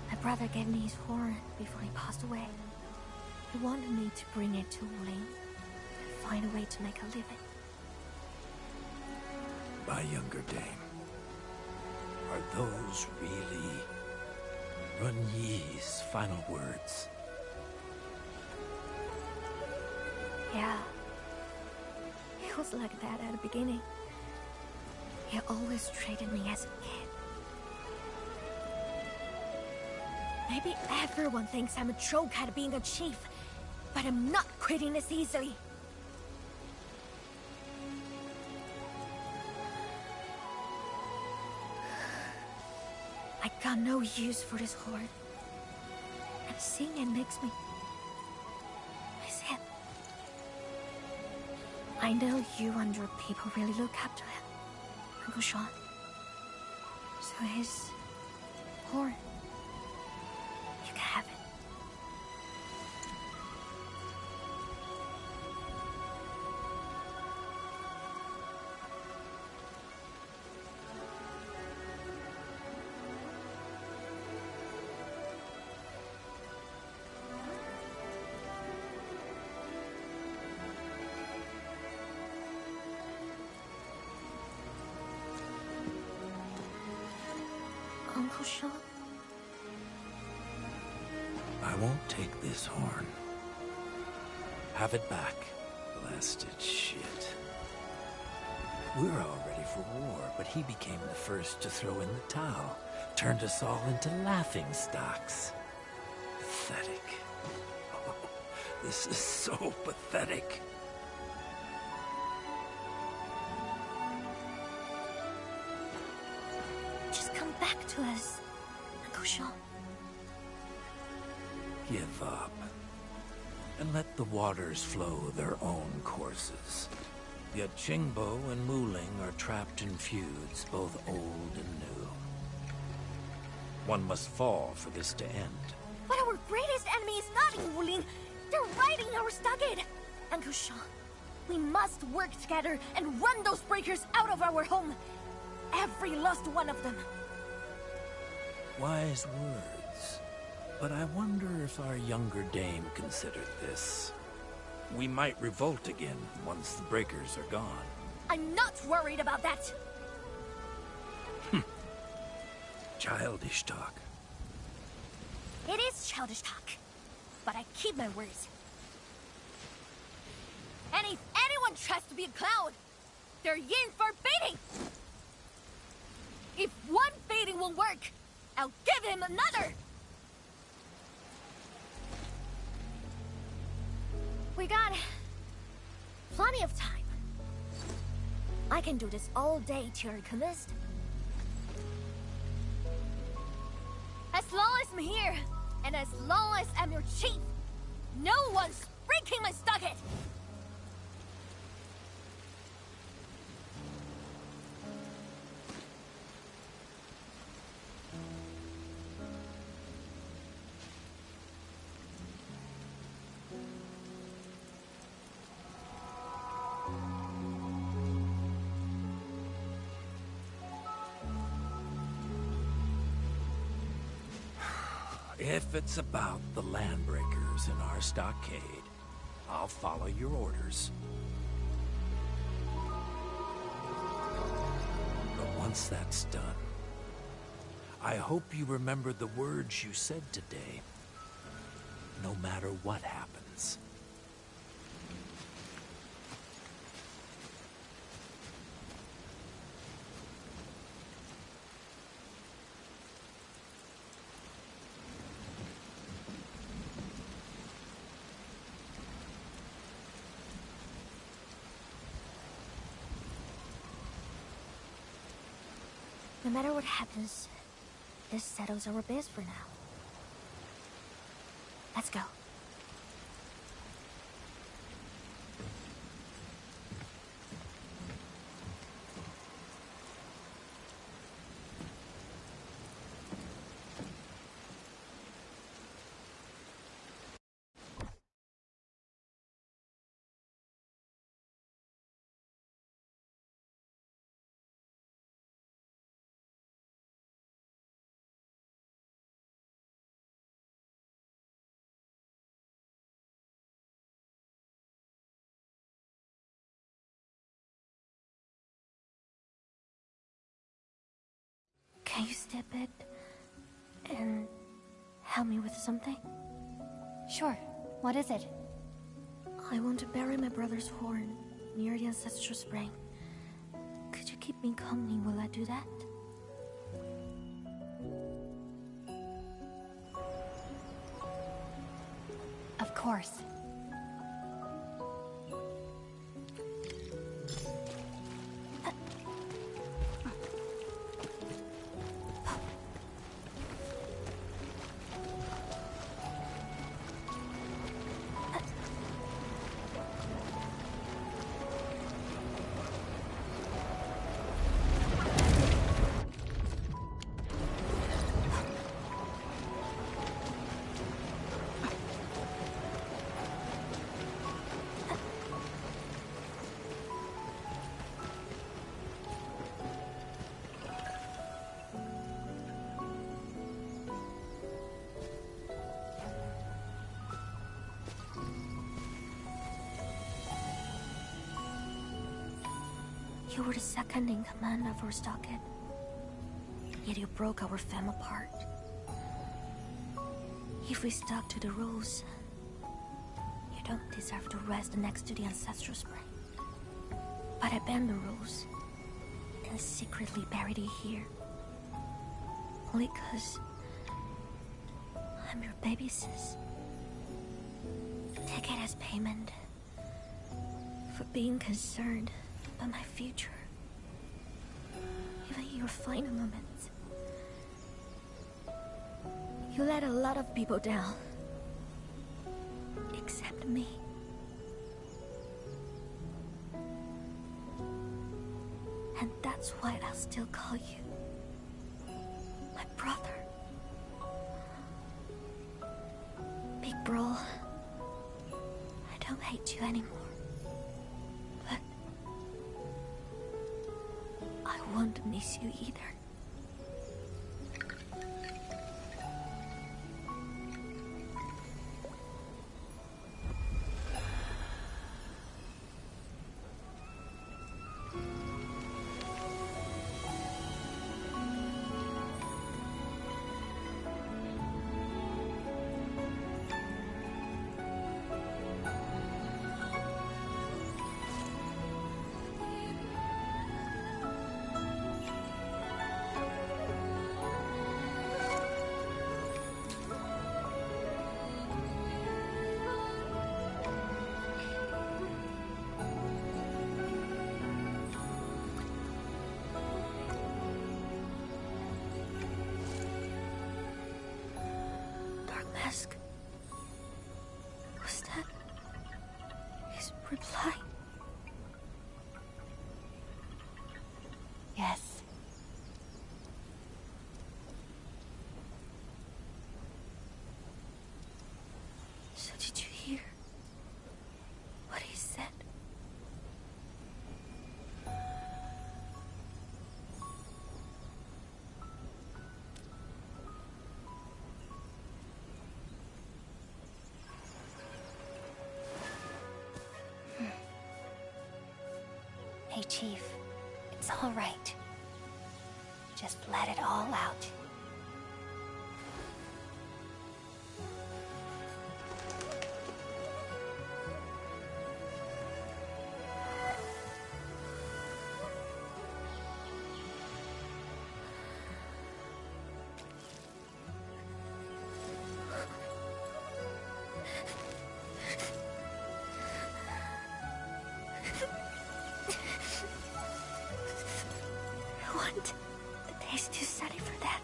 My brother gave me his horn before he passed away. He wanted me to bring it to Wuling and find a way to make a living. My younger dame. Are those really Run Yi's final words? Yeah. It was like that at the beginning. He always treated me as a kid. Maybe everyone thinks I'm a joke at being a chief, but I'm not quitting this easily. I got no use for this horde. And seeing it makes me miss him. I know you and your people really look up to him, Uncle Sean. So his horde, you can have it. Uncle Sean? I won't take this horn. Have it back, blasted shit. We're all ready for war, but he became the first to throw in the towel. Turned us all into laughing stocks. Pathetic. Oh, this is so pathetic. Just come back to us, Uncle Sean. Give up. And let the waters flow their own courses. Yet Qingbo and Muling are trapped in feuds, both old and new. One must fall for this to end. But our greatest enemy is not in Wuling. They're right in our stockade. Uncle Sean, we must work together and run those breakers out of our home. Every last one of them. Wise words. But I wonder if our younger dame considered this. We might revolt again once the breakers are gone. I'm not worried about that. Childish talk. It is childish talk, but I keep my words. And if anyone tries to be a clown, they're in for baiting. If one baiting won't work, I'll give him another. We got plenty of time. I can do this all day till you're convinced. As long as I'm here, and as long as I'm your chief, no one's breaking my stockade! If it's about the Landbreakers in our stockade, I'll follow your orders. But once that's done, I hope you remember the words you said today, no matter what happens. No matter what happens, this settles our biz for now. Let's go. Can you step it and help me with something? Sure. What is it? I want to bury my brother's horn near the ancestral spring. Could you keep me company while I do that? Of course. You were the second in command of our stockade. Yet you broke our fam apart. If we stuck to the rules, you don't deserve to rest next to the ancestral spring. But I bend the rules and secretly buried it here. Only 'cause I'm your baby sis. Take it as payment for being concerned about my future. Even in your final moments, you let a lot of people down. Except me. And that's why I'll still call you my brother. Big bro, I don't hate you anymore. But I won't miss you either. Mask. Was that his reply? Yes. So did you hear what he said? Hey, Chief. It's all right. Just let it all out. I want the days too sunny for that.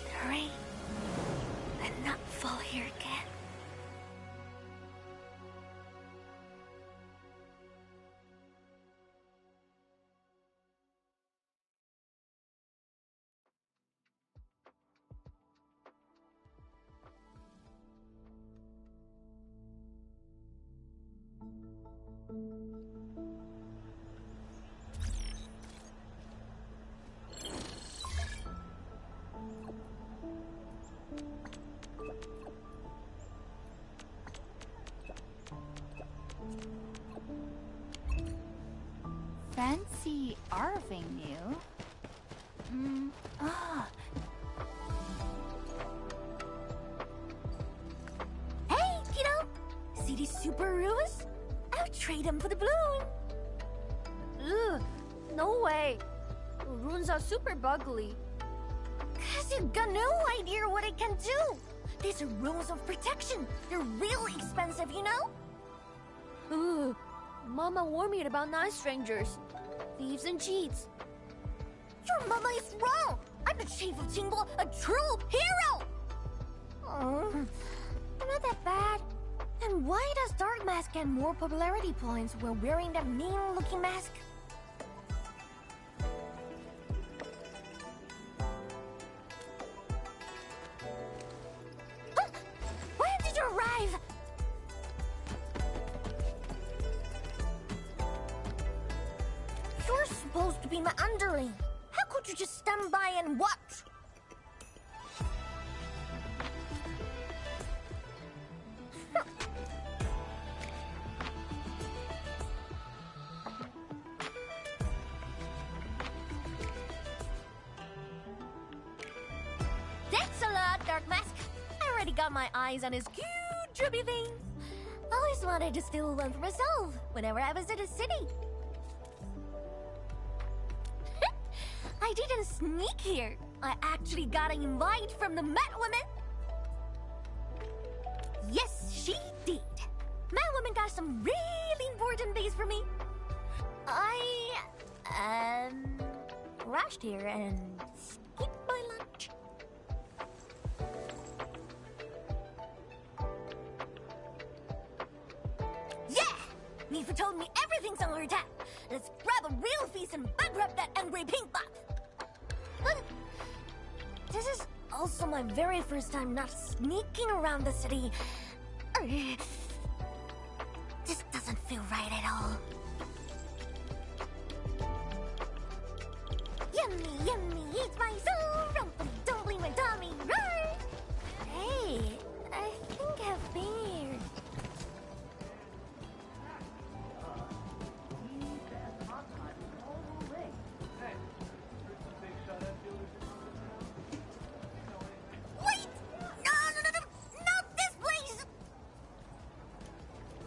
The rain and not fall here again. fancy Arving you. Hey, kiddo! See these super ruins? I'll trade them for the balloon. Ugh, no way. The runes are super bugly. Cause you've got no idea what it can do. These are rules of protection. They're really expensive, you know? Ugh, Mama warned me about night strangers, thieves and cheats. Your mama is wrong. I'm the chief of Jingle, a true hero. I'm not that bad. And why does Dark Mask get more popularity points while wearing that mean-looking mask? Huh? When did you arrive? You're supposed to be my underling. How could you just stand by and watch? Thanks a lot, Dark Mask. I already got my eyes on his cute, droopy things. Always wanted to steal one for myself whenever I visit a city. I didn't sneak here. I actually got an invite from the Mad Woman. Yes, she did. Mad Woman got some really important things for me. I, rushed here and skipped my lunch. Yeah! Nifa told me everything's on her tap. Let's grab a real feast and bankrupt that angry pink butt. This is also my very first time not sneaking around the city. This doesn't feel right at all. Yummy, yummy, eats my soul. Rumply, dumply, my tummy, roar. Hey, I think I've been here.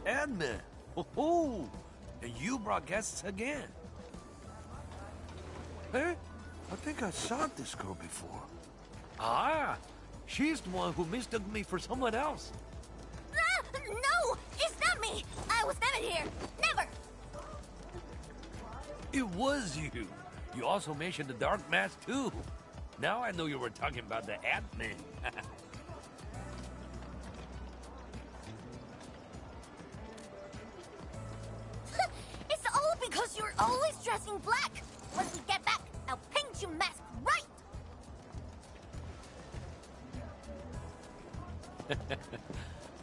Admin! Oh, and you brought guests again. Hey, I think I saw this girl before. Ah, she's the one who mistook me for someone else. No, it's not me. I was never here. Never. It was you. You also mentioned the Dark Mask, too. Now I know you were talking about the admin. It's all because you're always dressing black. Once we get back, I'll paint you mask right.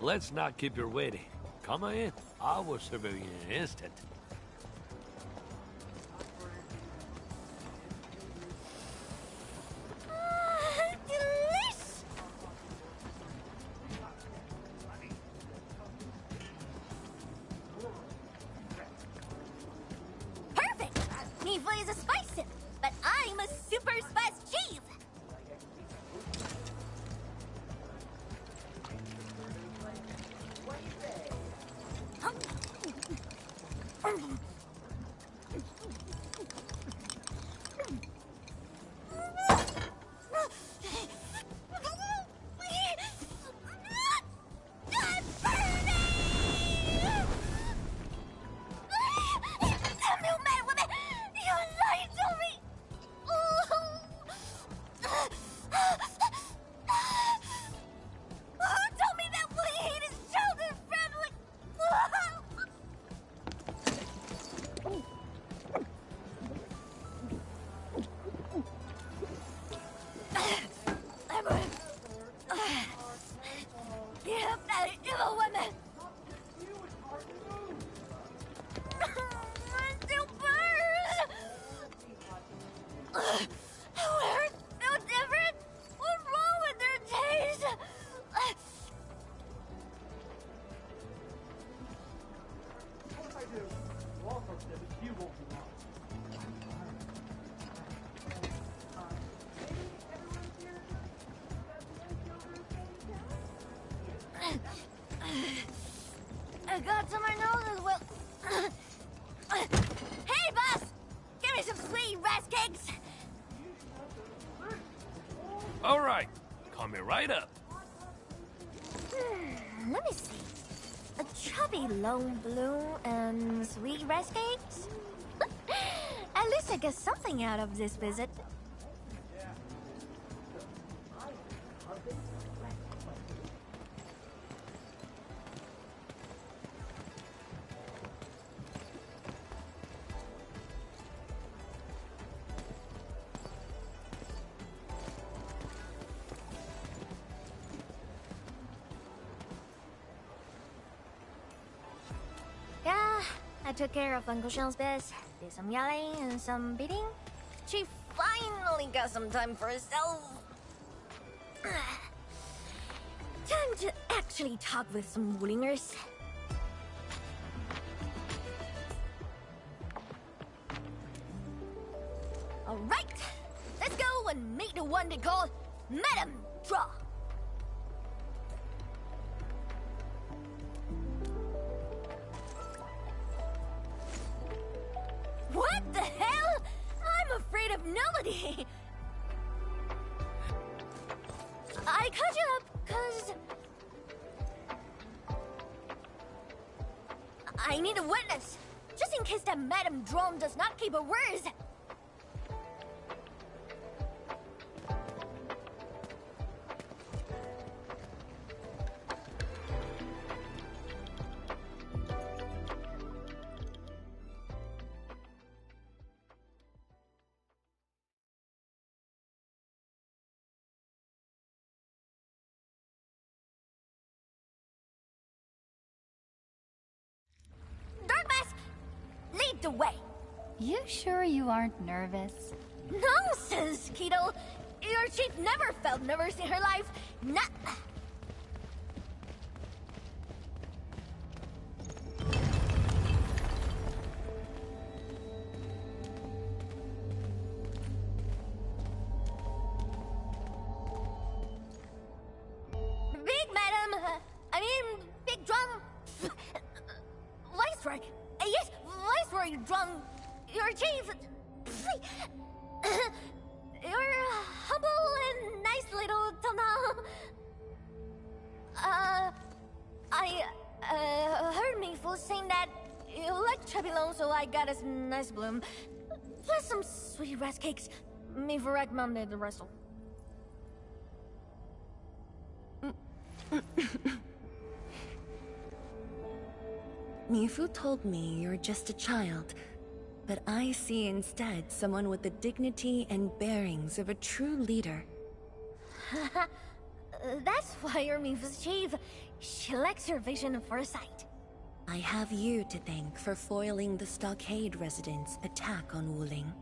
Let's not keep you waiting. Come on in. I will serve you in an instant. Delish! Perfect! Nifa is a spice sip, but I'm a super spice chief! I got to my nose as well. Hey, boss! Give me some sweet rice cakes! All right, coming right up. Let me see. A chubby lone blue and sweet rice cakes? At least I get something out of this visit. Yeah, I took care of Uncle Sean's biz. Did some yelling and some beating. She finally got some time for herself. Time to actually talk with some Wulingers. Alright, let's go and meet the one they call Madam Draw. What the hell? I'm afraid of nobody. I caught you up, cause I need a witness, just in case that Madam Drone does not keep her words. Lead the way. You sure you aren't nervous? Nonsense, Keto. Your chief never felt nervous in her life. Not. Big madam. I mean, big drum. Viceroy. Yes, Viceroy Drum. Your chief. You're humble and nice little Tana. I heard me for saying that you like chubby loan, so I got us nice bloom. Plus some sweet rice cakes. Me for recommended the wrestle. Mifu told me you're just a child, but I see instead someone with the dignity and bearings of a true leader. That's why you're Mifu's chief. She likes her vision and foresight. I have you to thank for foiling the Stockade residents' attack on Wuling.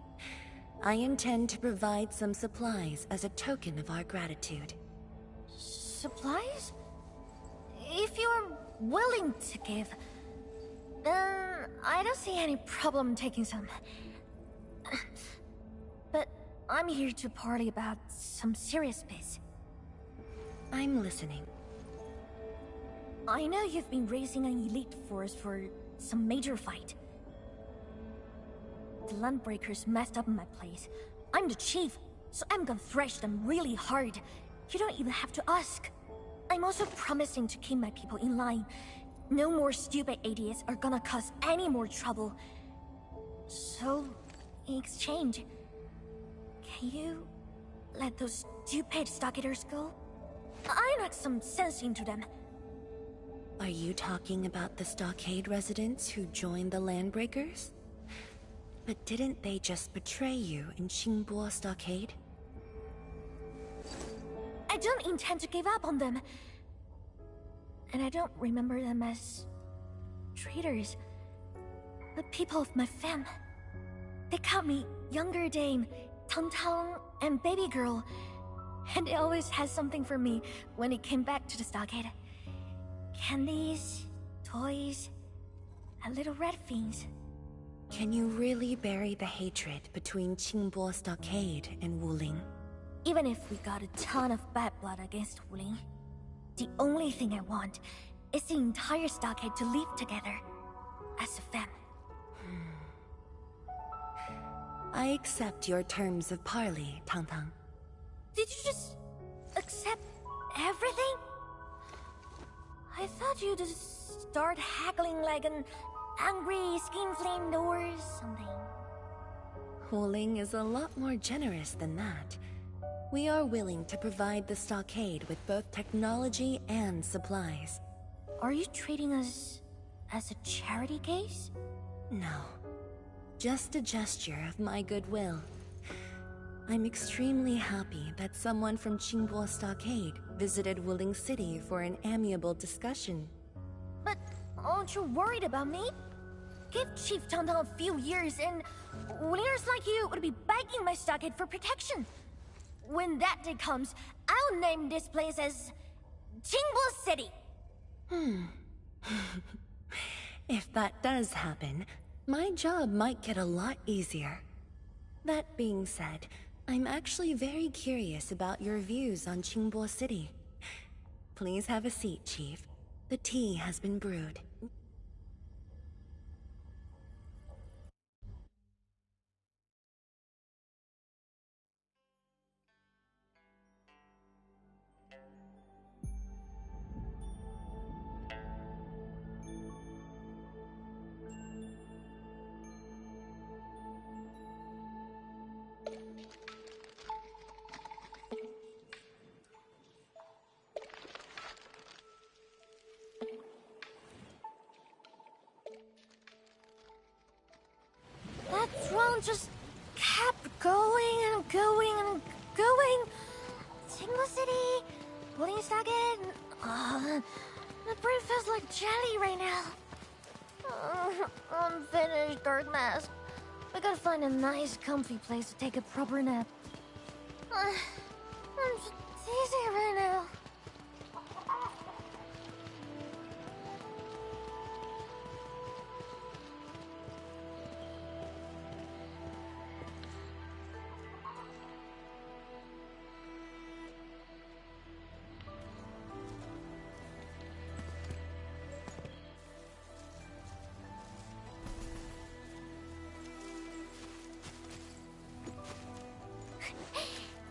I intend to provide some supplies as a token of our gratitude. Supplies? If you're willing to give, I don't see any problem taking some. But I'm here to party about some serious biz. I'm listening. I know you've been raising an elite force for some major fight. The Landbreakers messed up in my place. I'm the chief, so I'm gonna thrash them really hard. You don't even have to ask. I'm also promising to keep my people in line. No more stupid idiots are gonna cause any more trouble. So, in exchange, can you let those stupid stockaders go? I knocked some sense into them. Are you talking about the Stockade residents who joined the Landbreakers? But didn't they just betray you in Qingbo Stockade? I don't intend to give up on them. And I don't remember them as traitors. The people of my fam. They called me Younger Dame, Tang Tang, and Baby Girl. And they always had something for me when it came back to the stockade. Candies, toys, and little red things. Can you really bury the hatred between Qingbo Stockade and Wuling? Even if we got a ton of bad blood against Wuling, the only thing I want is the entire stockade to live together as a family. I accept your terms of parley, Tang Tang. Did you just accept everything? I thought you'd just start haggling like an angry skinflint or something. Wuling is a lot more generous than that. We are willing to provide the stockade with both technology and supplies. Are you treating us as a charity case? No. Just a gesture of my goodwill. I'm extremely happy that someone from Qingbo Stockade visited Wuling City for an amiable discussion. But aren't you worried about me? Give Chief Tang Tang a few years and Wulingers like you would be begging my stockade for protection. When that day comes, I'll name this place as Qingbo City. If that does happen, my job might get a lot easier. That being said, I'm actually very curious about your views on Qingbo City. Please have a seat, Chief. The tea has been brewed. That throne just kept going and going and going. Qingbo City, Wuling Stockade. My brain feels like jelly right now. I'm finished, Dark Mask. We gotta find a nice, comfy place to take a proper nap. I'm just dizzy right now.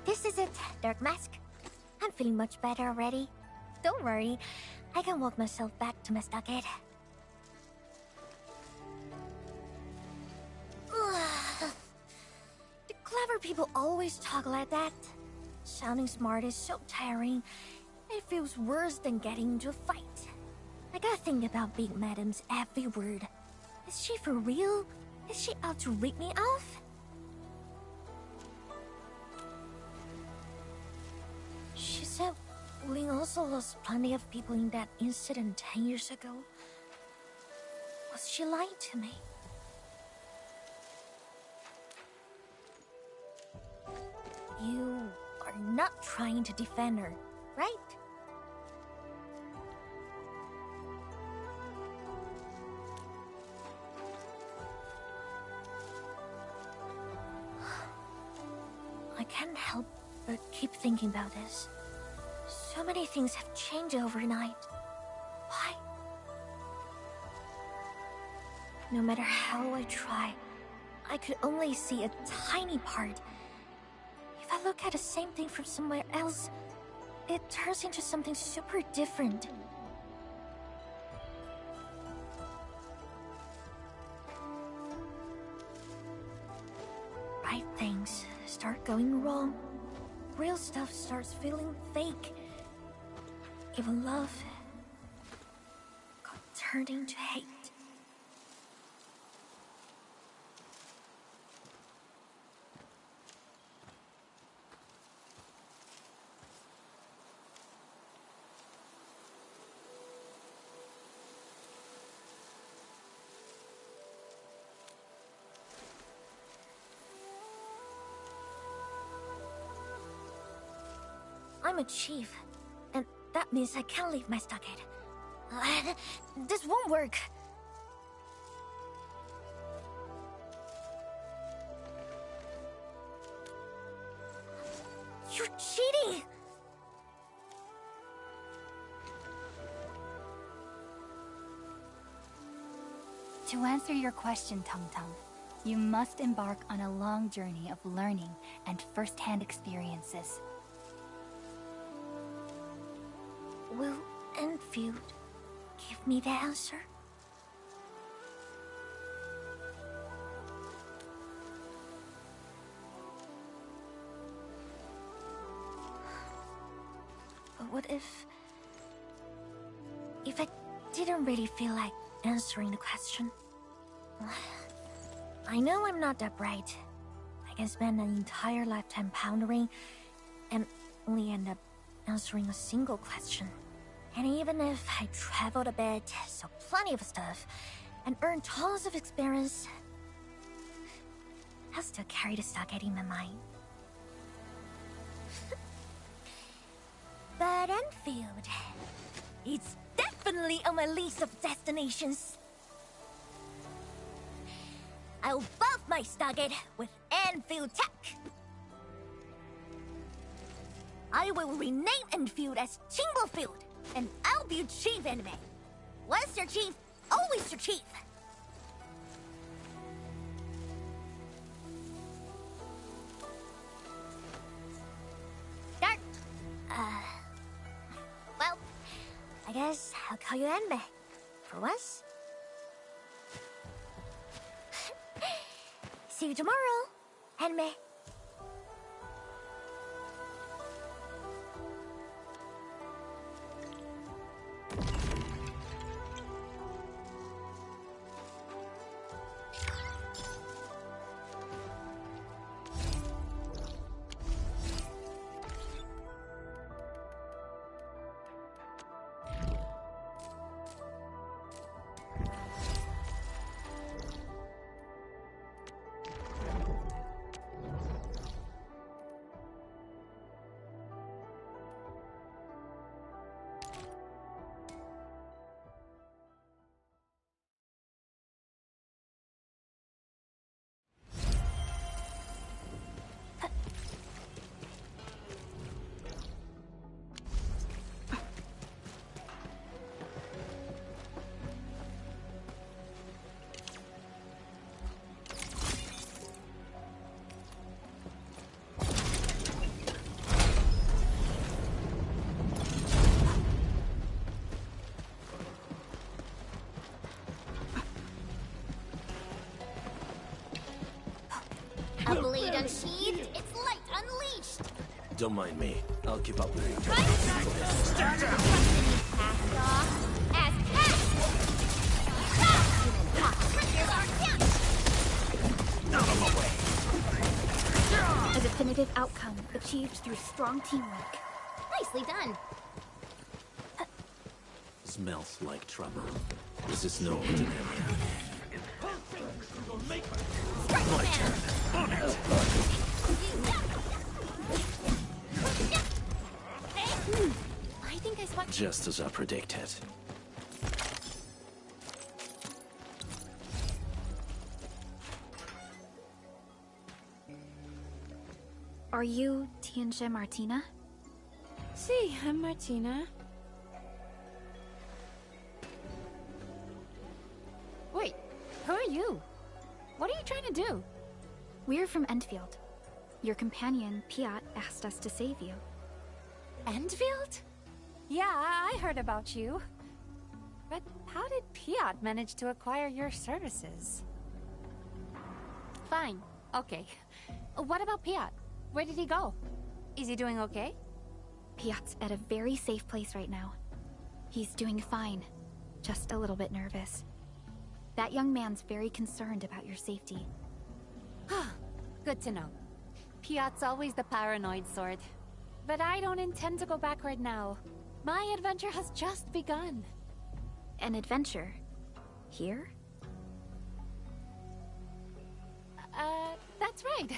This is it, Dark Mask. I'm feeling much better already. Don't worry, I can walk myself back to my stockade. The clever people always talk like that. Sounding smart is so tiring. It feels worse than getting into a fight. I gotta think about Big Madam's every word. Is she for real? Is she out to rip me off? She said Wuling also lost plenty of people in that incident 10 years ago. Was she lying to me? You are not trying to defend her, right? I can't help but keep thinking about this. So many things have changed overnight. Why? No matter how I try, I could only see a tiny part. If I look at the same thing from somewhere else, it turns into something super different. Right things start going wrong. Real stuff starts feeling fake. Even love got turned into hate. I'm a chief, and that means I can't leave my stockade. This won't work. You're cheating! To answer your question, Tung Tung, you must embark on a long journey of learning and first-hand experiences. Will Enfield give me the answer? But what if I didn't really feel like answering the question? I know I'm not that bright. I can spend an entire lifetime pondering and only end up answering a single question. And even if I traveled a bit, saw plenty of stuff, and earned tons of experience, I'll still carry the stockade in my mind. But Enfield, it's definitely on my list of destinations. I'll buff my stockade with Enfield tech. I will rename Enfield as Chingbofield, and I'll be chief anime. Once your chief, always your chief. Start. Well, I guess I'll call you Anime. For once. See you tomorrow, Anime. A blade unsheathed, its light unleashed. Don't mind me. I'll keep up with you. Stand down! As Out of my way! A definitive outcome achieved through strong teamwork. Nicely done. Smells like trouble. This is no ordinary. My turn. On it. I think I spot. Just as I predicted. Are you Tianjin Martina? Si, I'm Martina. Wait, who are you? What are you trying to do? We're from Endfield. Your companion, Piat, asked us to save you. Endfield? Yeah, I heard about you. But how did Piat manage to acquire your services? Fine, okay. What about Piat? Where did he go? Is he doing okay? Piat's at a very safe place right now. He's doing fine, just a little bit nervous. That young man's very concerned about your safety. Good to know. Piat's always the paranoid sort. But I don't intend to go backward now. My adventure has just begun. An adventure? Here? That's right.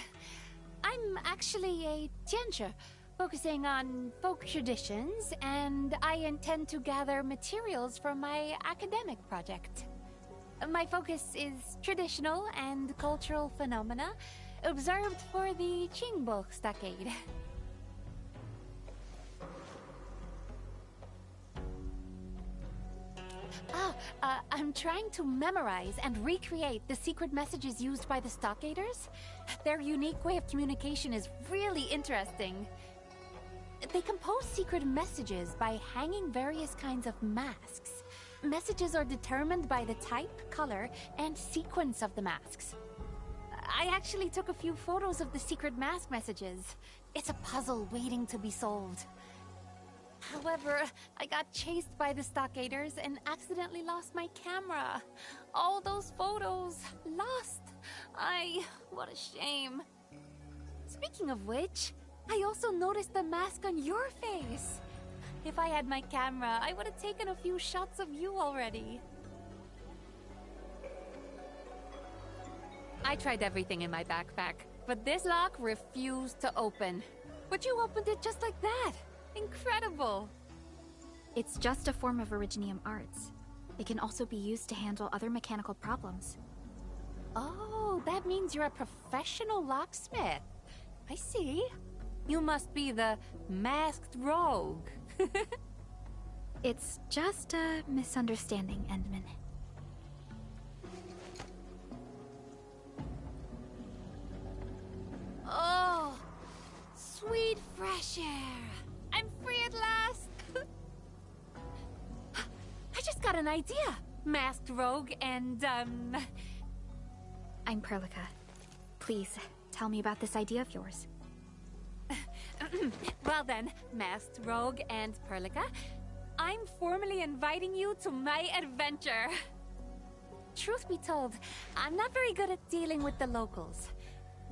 I'm actually a tianzhe, focusing on folk traditions, and I intend to gather materials for my academic project. My focus is traditional and cultural phenomena observed for the Qingbo stockade. I'm trying to memorize and recreate the secret messages used by the Stockaders. Their unique way of communication is really interesting. They compose secret messages by hanging various kinds of masks. Messages are determined by the type, color, and sequence of the masks. I actually took a few photos of the secret mask messages. It's a puzzle waiting to be solved. However, I got chased by the Stockaders and accidentally lost my camera. All those photos, lost. What a shame. Speaking of which, I also noticed the mask on your face. If I had my camera, I would have taken a few shots of you already. I tried everything in my backpack, but this lock refused to open. But you opened it just like that. Incredible! It's just a form of Originium arts. It can also be used to handle other mechanical problems. Oh, that means you're a professional locksmith. I see. You must be the masked rogue. It's just a misunderstanding, Endman. Oh, sweet fresh air. I'm free at last. I just got an idea. Masked rogue and, I'm Perlica. Please, tell me about this idea of yours. Well then, masked rogue and Perlica, I'm formally inviting you to my adventure. Truth be told, I'm not very good at dealing with the locals.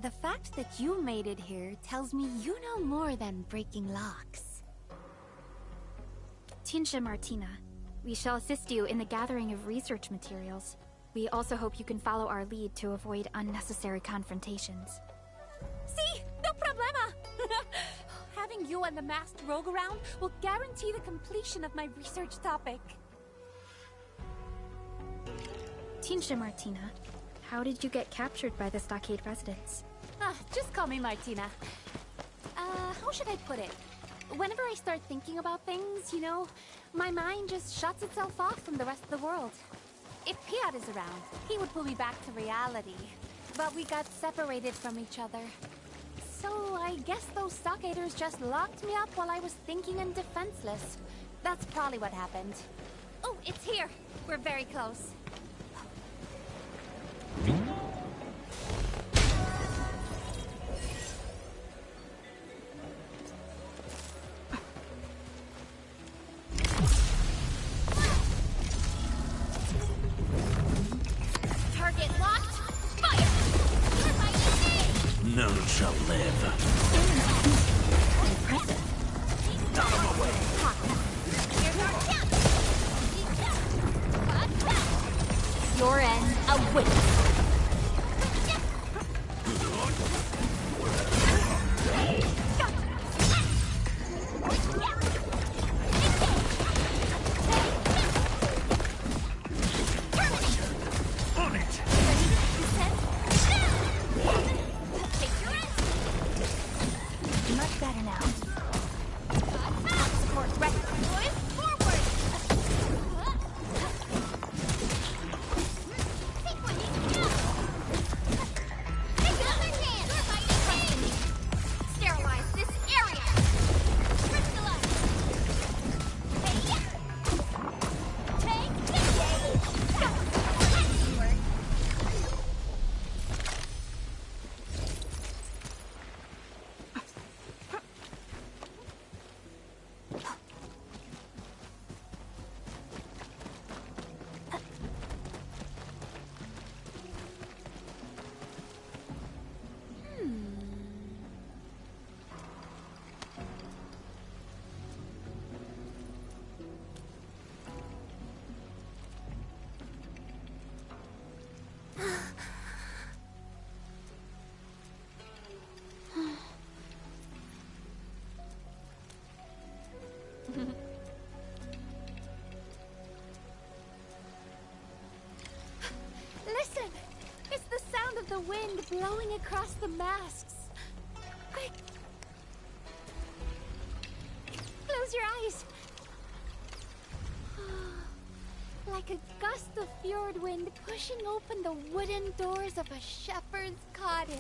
The fact that you made it here tells me you know more than breaking locks. Tinsha Martina, we shall assist you in the gathering of research materials. We also hope you can follow our lead to avoid unnecessary confrontations. See? No problema! Having you and the masked rogue around will guarantee the completion of my research topic. Tinsha Martina, how did you get captured by the Stockade residents? Just call me Martina. How should I put it? Whenever I start thinking about things, you know, my mind just shuts itself off from the rest of the world. If Piat is around, he would pull me back to reality. But we got separated from each other. So I guess those Stockaders just locked me up while I was thinking and defenseless. That's probably what happened. Oh, it's here. We're very close. Target locked. Fire! None shall live. Impressive. Out of the way. Your end awaits. Much better now. Support ready. Forward! Take what you can get. Take it up in hand. Sterilize this area. Crystallize. Take this. Excellent. Listen! It's the sound of the wind blowing across the masks. Quick! Close your eyes. like a gust of fjord wind pushing open the wooden doors of a shepherd's cottage.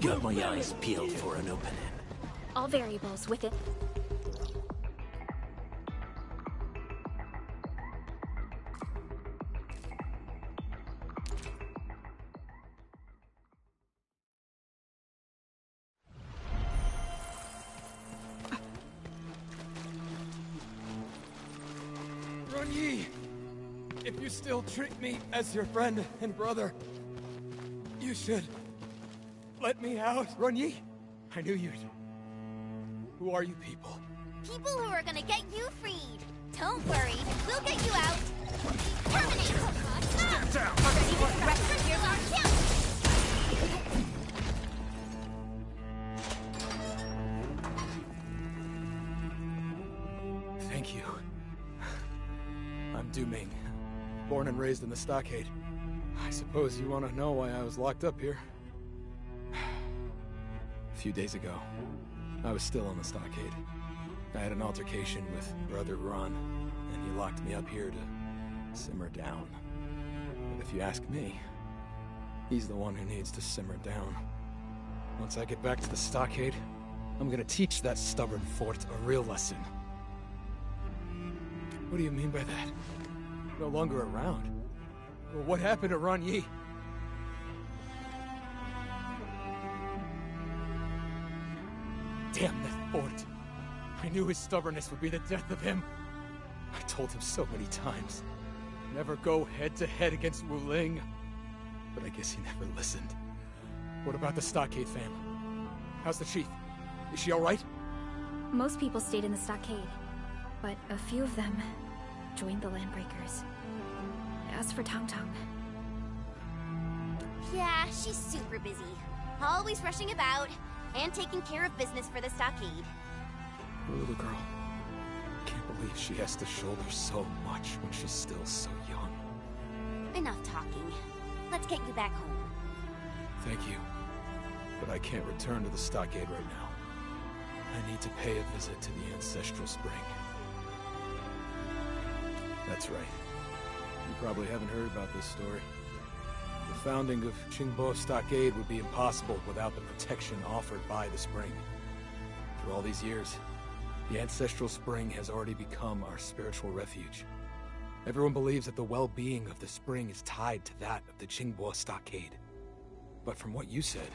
Got my eyes peeled for an opening. All variables with it. Run Yi! If you still treat me as your friend and brother, you should let me out. Run Yi! I knew you'd. Who are you people? People who are gonna get you freed. Don't worry, we'll get you out. Terminate! Step down! Here's our kill! Thank you. I'm Du Ming, born and raised in the stockade. I suppose you want to know why I was locked up here. A few days ago, I was still on the stockade. I had an altercation with Brother Ron, and he locked me up here to simmer down. But if you ask me, he's the one who needs to simmer down. Once I get back to the stockade, I'm gonna teach that stubborn fort a real lesson. What do you mean by that? No longer around? Well, what happened to Ron Yi? Damn that fort! I knew his stubbornness would be the death of him. I told him so many times. Never go head-to-head against Wu Ling. But I guess he never listened. What about the stockade fam? How's the chief? Is she alright? Most people stayed in the stockade, but a few of them joined the Landbreakers. As for Tong Tong... Yeah, she's super busy. Always rushing about, and taking care of business for the stockade. Poor little girl. Can't believe she has to shoulder so much when she's still so young. Enough talking. Let's get you back home. Thank you. But I can't return to the stockade right now. I need to pay a visit to the Ancestral Spring. That's right. You probably haven't heard about this story. The founding of Qingbo Stockade would be impossible without the protection offered by the spring. For all these years, the Ancestral Spring has already become our spiritual refuge. Everyone believes that the well-being of the spring is tied to that of the Qingbo Stockade. But from what you said,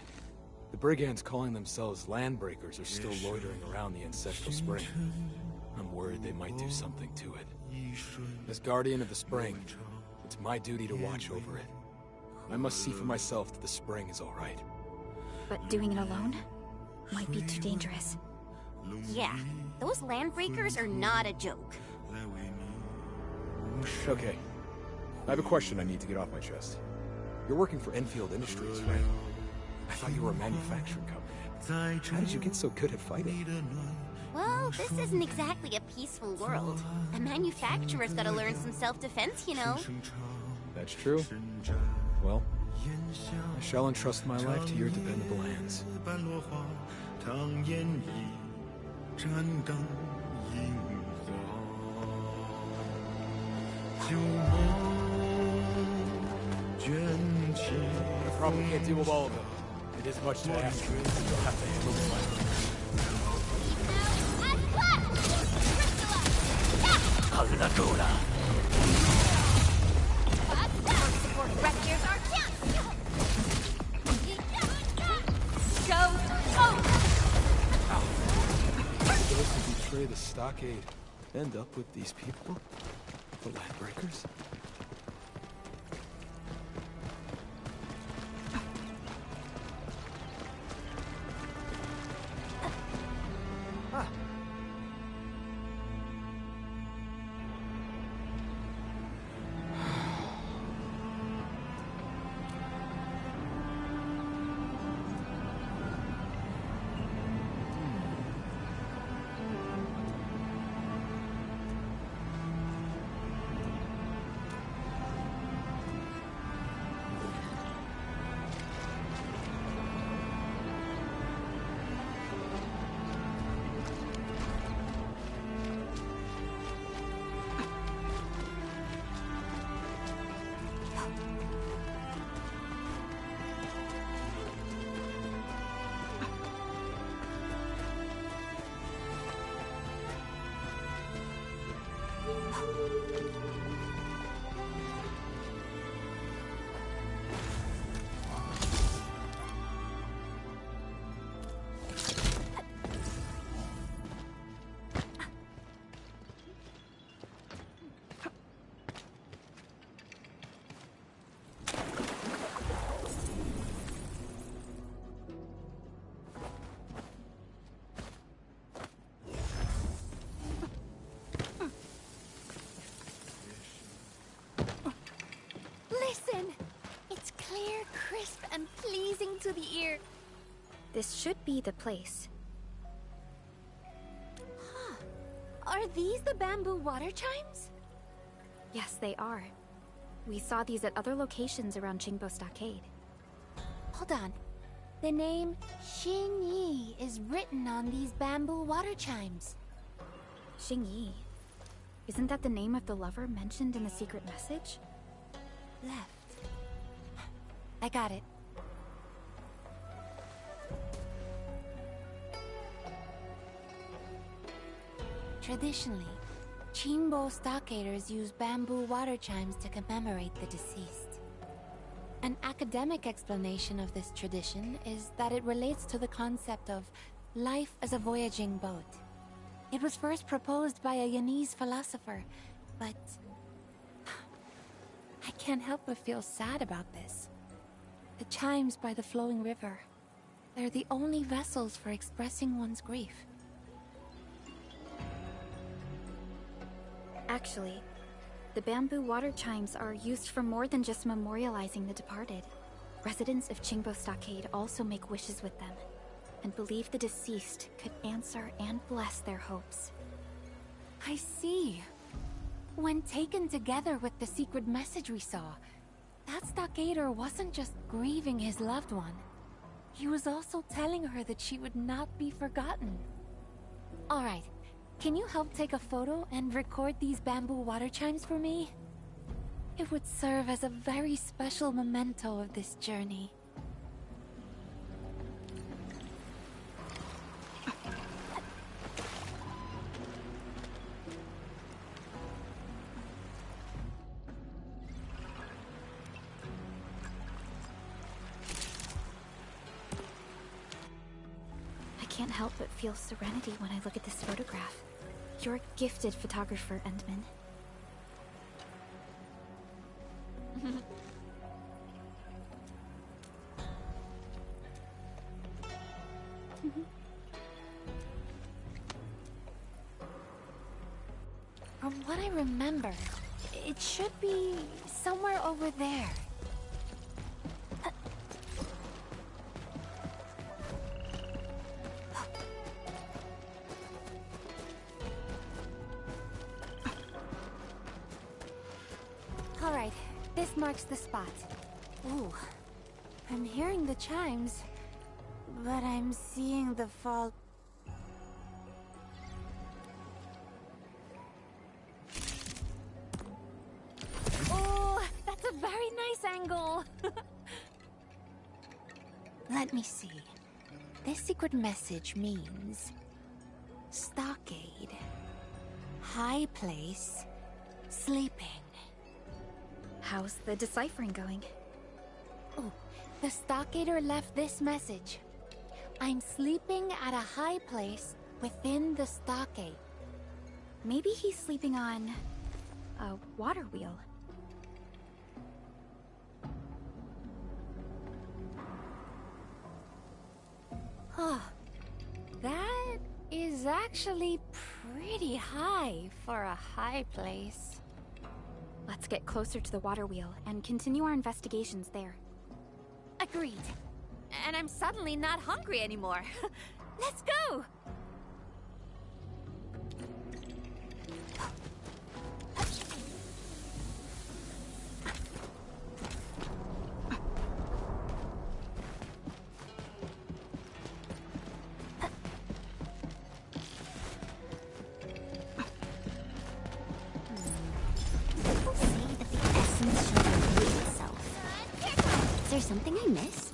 the brigands calling themselves Landbreakers are still loitering around the Ancestral Spring. I'm worried they might do something to it. As Guardian of the Spring, it's my duty to watch over it. I must see for myself that the spring is all right. But doing it alone might be too dangerous. Yeah, those Landbreakers are not a joke. Okay. I have a question I need to get off my chest. You're working for Enfield Industries, right? I thought you were a manufacturing company. How did you get so good at fighting? Well, this isn't exactly a peaceful world. A manufacturer's gotta learn some self-defense, you know. That's true. Well, I shall entrust my life to your dependable hands. I probably can't deal with all of them. It is much to ask. You'll have to handle the fire. Here's our chance! Go! Oh! Those who betray the stockade end up with these people? The Landbreakers? Listen! It's clear, crisp, and pleasing to the ear. This should be the place. Huh. Are these the bamboo water chimes? Yes, they are. We saw these at other locations around Qingbo Stockade. Hold on. The name Xingyi is written on these bamboo water chimes. Xingyi? Isn't that the name of the lover mentioned in the secret message? Left. I got it. Traditionally, Qingbo stockaders use bamboo water chimes to commemorate the deceased. An academic explanation of this tradition is that it relates to the concept of life as a voyaging boat. It was first proposed by a Yanese philosopher, but I can't help but feel sad about this. The chimes by the flowing river, they're the only vessels for expressing one's grief. Actually, the bamboo water chimes are used for more than just memorializing the departed. Residents of Qingbo Stockade also make wishes with them, and believe the deceased could answer and bless their hopes. I see. When taken together with the secret message we saw, that stockader wasn't just grieving his loved one. He was also telling her that she would not be forgotten. Alright, can you help take a photo and record these bamboo water chimes for me? It would serve as a very special memento of this journey. I can't help but feel serenity when I look at this photograph. You're a gifted photographer, Endman. From what I remember, it should be somewhere over there. Alright, this marks the spot. Ooh, I'm hearing the chimes, but I'm seeing the fall. Oh, that's a very nice angle. Let me see. This secret message means... stockade, high place, sleeping. How's the deciphering going? Oh, the stockader left this message. I'm sleeping at a high place within the stockade. Maybe he's sleeping on... a water wheel. Huh. That is actually pretty high for a high place. Let's get closer to the water wheel and continue our investigations there. Agreed. And I'm suddenly not hungry anymore. Let's go! Is there something I missed?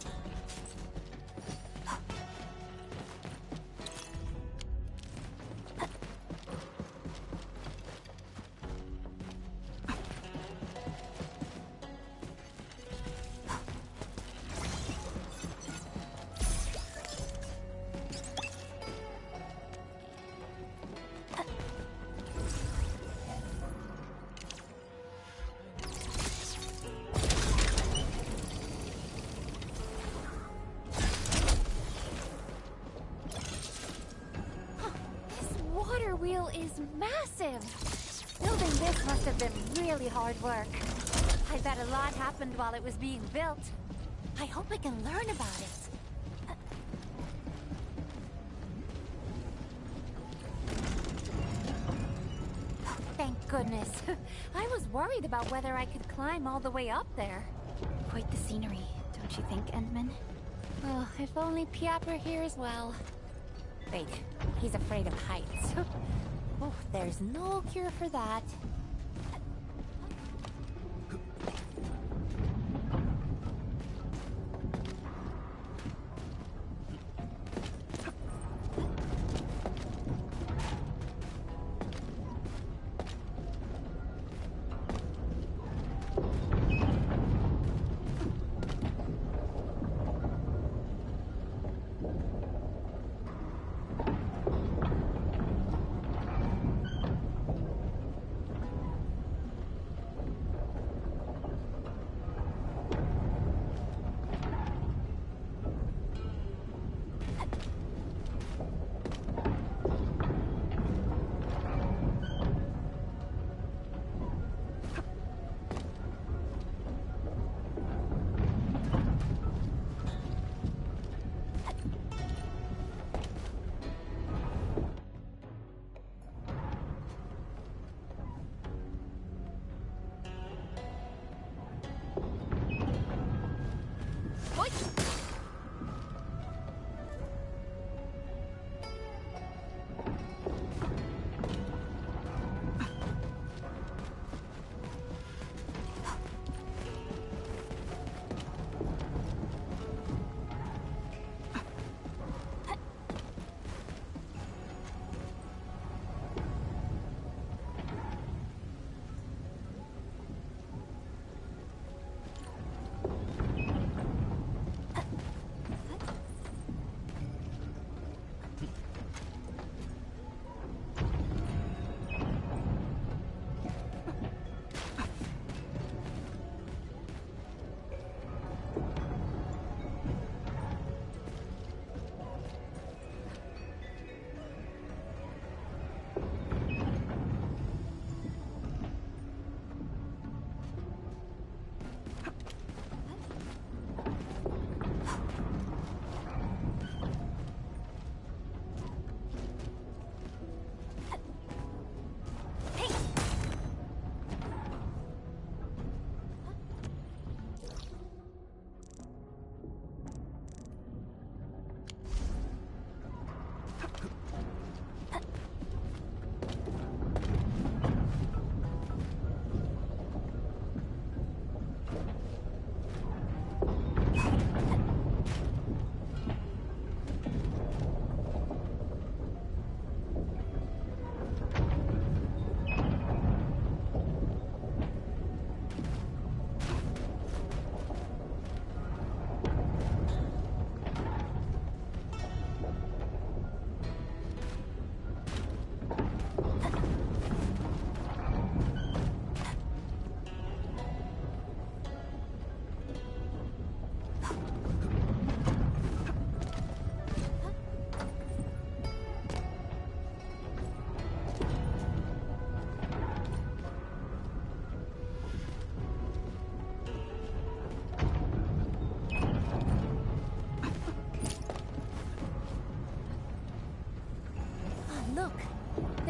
Wheel is massive! Building this must have been really hard work. I bet a lot happened while it was being built. I hope I can learn about it. Thank goodness. I was worried about whether I could climb all the way up there. Quite the scenery, don't you think, Endman? Oh, if only Piap were here as well. Wait, he's afraid of heights. Oh, there's no cure for that.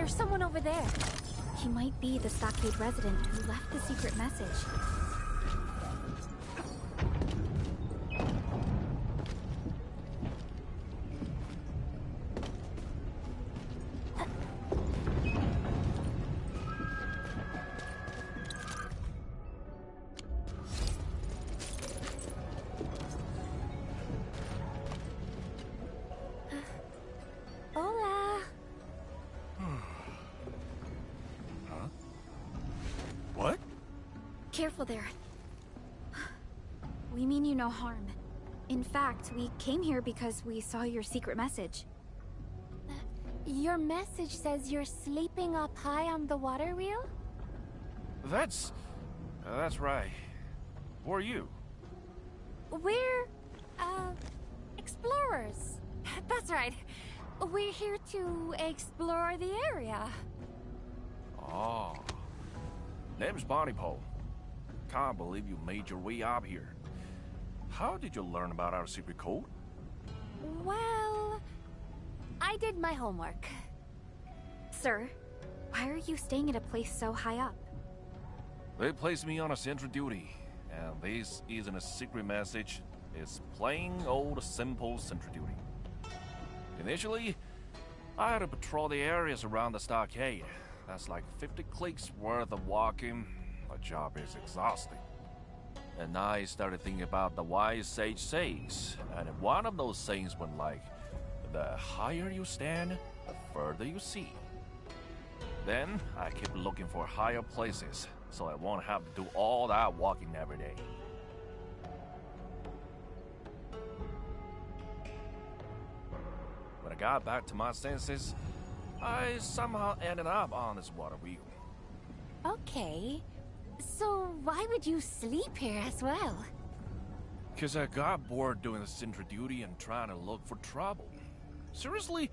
There's someone over there. He might be the stockade resident who left the secret message. Hola. What? Careful there. We mean you no harm. In fact, we came here because we saw your secret message. Your message says you're sleeping up high on the water wheel? That's right. Who are you? We're, explorers. That's right. We're here to explore the area. Oh. Name's Bonnie Pole. Can't believe you made your way up here. How did you learn about our secret code? Well, I did my homework. Sir, why are you staying at a place so high up? They placed me on a sentry duty, and this isn't a secret message. It's plain old simple sentry duty. Initially, I had to patrol the areas around the stockade. That's like 50 clicks worth of walking. The job is exhausting. And I started thinking about the wise sage says, and one of those sayings went like, the higher you stand, the further you see. Then I kept looking for higher places, so I won't have to do all that walking every day. When I got back to my senses, I somehow ended up on this water wheel. Okay. So why would you sleep here as well? Because I got bored doing the sentry duty and trying to look for trouble. Seriously,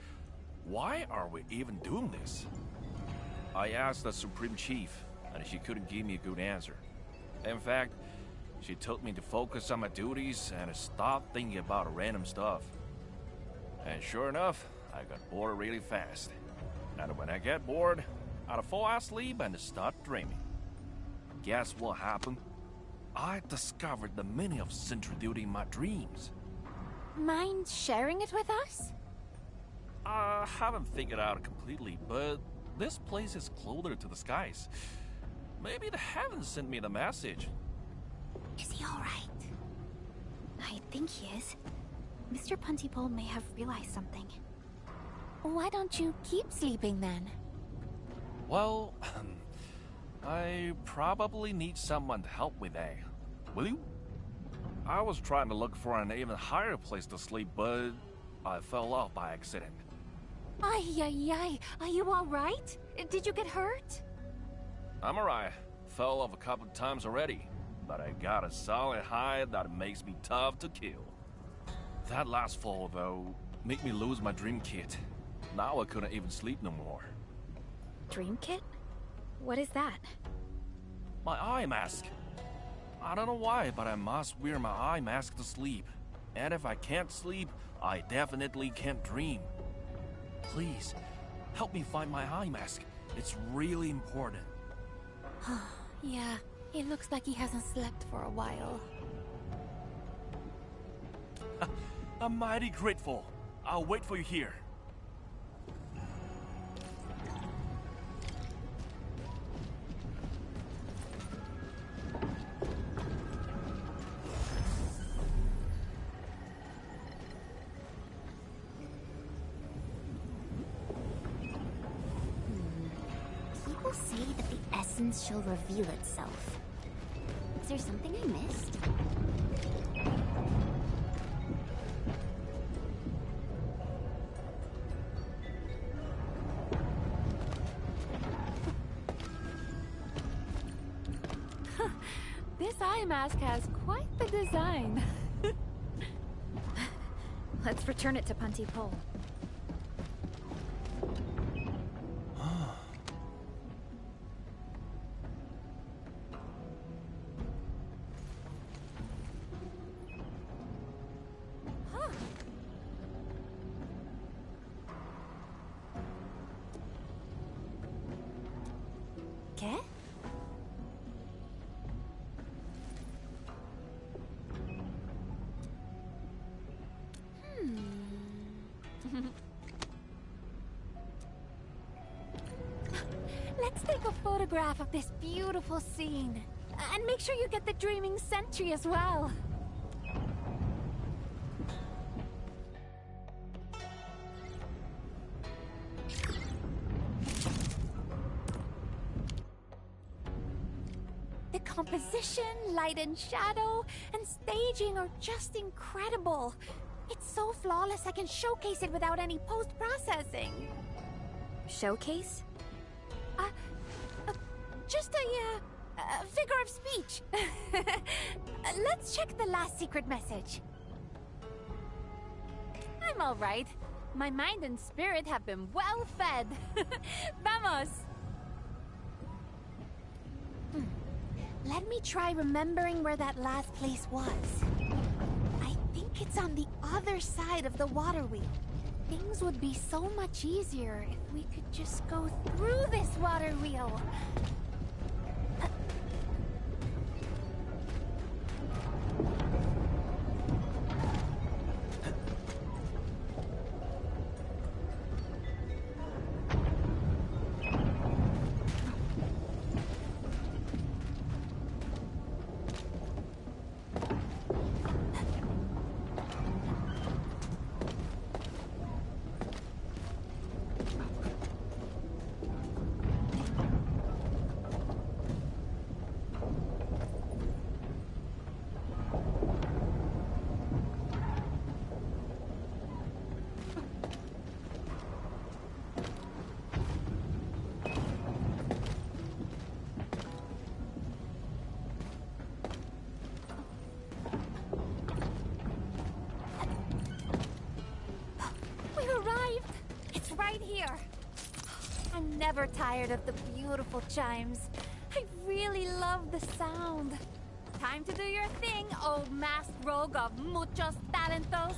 why are we even doing this? I asked the Supreme Chief, and she couldn't give me a good answer. In fact, she told me to focus on my duties and stop thinking about random stuff. And sure enough, I got bored really fast. And when I get bored, I'd fall asleep and start dreaming. Guess what happened? I discovered the meaning of sentry duty in my dreams. Mind sharing it with us? I haven't figured out completely, but this place is closer to the skies. Maybe the heavens sent me the message. Is he alright? I think he is. Mr. Puntipole may have realized something. Why don't you keep sleeping then? Well, I probably need someone to help with that. Will you? I was trying to look for an even higher place to sleep, but I fell off by accident. Ay, ay, ay. Are you alright? Did you get hurt? I'm alright. Fell off a couple of times already, but I got a solid hide that makes me tough to kill. That last fall, though, made me lose my dream kit. Now I couldn't even sleep no more. Dream kit? What is that? My eye mask. I don't know why, but I must wear my eye mask to sleep. And if I can't sleep, I definitely can't dream. Please, help me find my eye mask. It's really important. Yeah, it looks like he hasn't slept for a while. I'm mighty grateful. I'll wait for you here. People say that the essence shall reveal itself. Is there something I missed? This eye mask has quite the design. Let's return it to Puntipole. Let's take a photograph of this beautiful scene. And make sure you get the Dreaming Sentry as well. The composition, light and shadow, and staging are just incredible. It's so flawless I can showcase it without any post-processing. Showcase? Just a figure of speech. Let's check the last secret message. I'm all right. My mind and spirit have been well fed. Vamos! Let me try remembering where that last place was. I think it's on the other side of the water wheel. Things would be so much easier if we could just go through this water wheel. Right here. I'm never tired of the beautiful chimes. I really love the sound. Time to do your thing, old masked rogue of muchos talentos.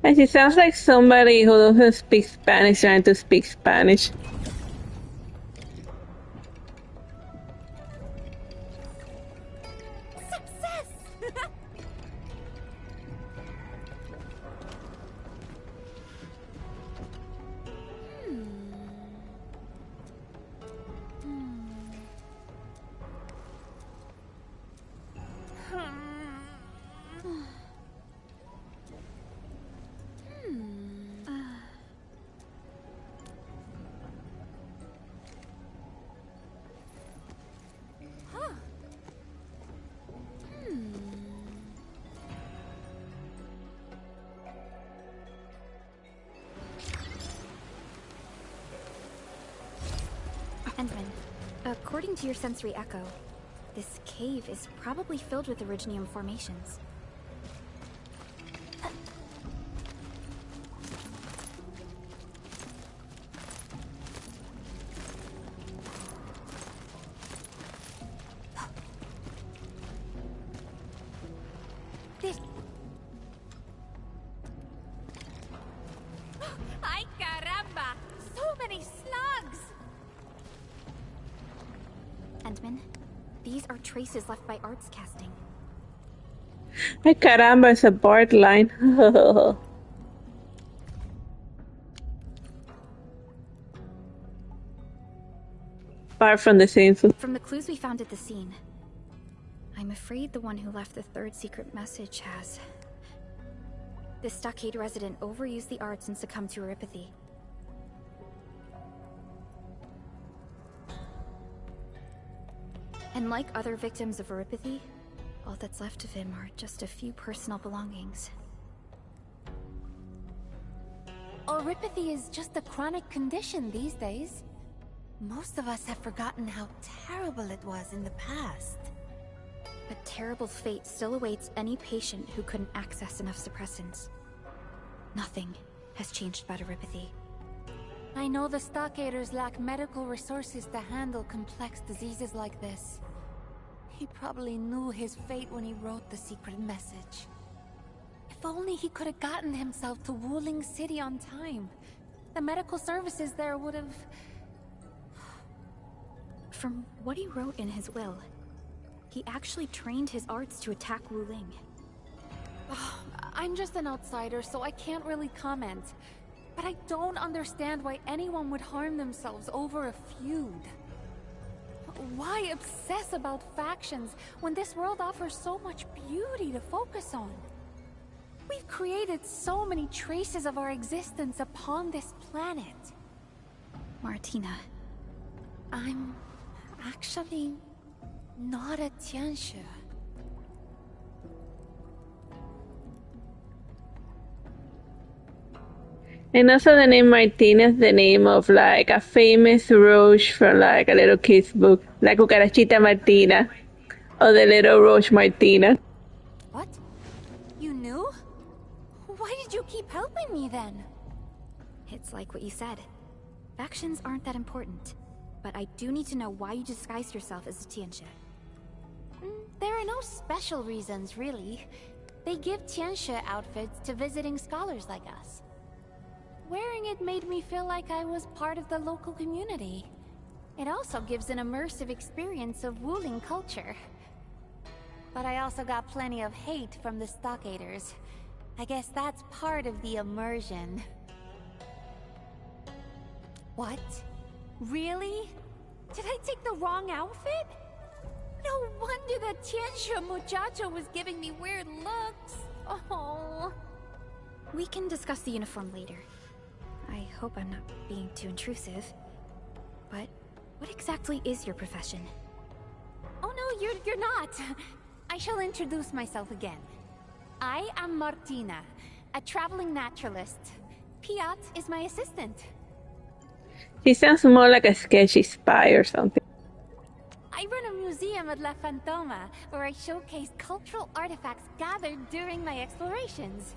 And she sounds like somebody who doesn't speak Spanish trying to speak Spanish. According to your sensory echo, this cave is probably filled with originium formations. Ay caramba! So many slugs! Endman, these are traces left by Arts casting. Ay caramba, it's a Bart line. Far from the scene. From the clues we found at the scene, I'm afraid the one who left the third secret message has. This stockade resident overused the arts and succumbed to neuropathy. And like other victims of neuropathy, all that's left of him are just a few personal belongings. Neuropathy is just a chronic condition these days. Most of us have forgotten how terrible it was in the past. A terrible fate still awaits any patient who couldn't access enough suppressants. Nothing has changed about neuropathy. I know the stockaders lack medical resources to handle complex diseases like this. He probably knew his fate when he wrote the secret message. If only he could have gotten himself to Wuling City on time. The medical services there would have... From what he wrote in his will, he actually trained his arts to attack Wuling. I'm just an outsider, so I can't really comment. But I don't understand why anyone would harm themselves over a feud. Why obsess about factions when this world offers so much beauty to focus on? We've created so many traces of our existence upon this planet. Martina. I'm actually not a Tianxia. And also the name Martina is the name of like a famous rose from like a little kid's book, like Cucarachita Martina, or the little rose Martina. What? You knew? Why did you keep helping me then? It's like what you said. Factions aren't that important, but I do need to know why you disguised yourself as a Tianxia. There are no special reasons, really. They give Tianxia outfits to visiting scholars like us. Wearing it made me feel like I was part of the local community. It also gives an immersive experience of Wuling culture. But I also got plenty of hate from the stockaders. I guess that's part of the immersion. What? Really? Did I take the wrong outfit? No wonder that Tianxia muchacho was giving me weird looks. Oh. We can discuss the uniform later. I hope I'm not being too intrusive. But what exactly is your profession? Oh no, you're not. I shall introduce myself again. I am Martina, a traveling naturalist. Piat is my assistant. She sounds more like a sketchy spy or something. I run a museum at La Fantoma, where I showcase cultural artifacts gathered during my explorations.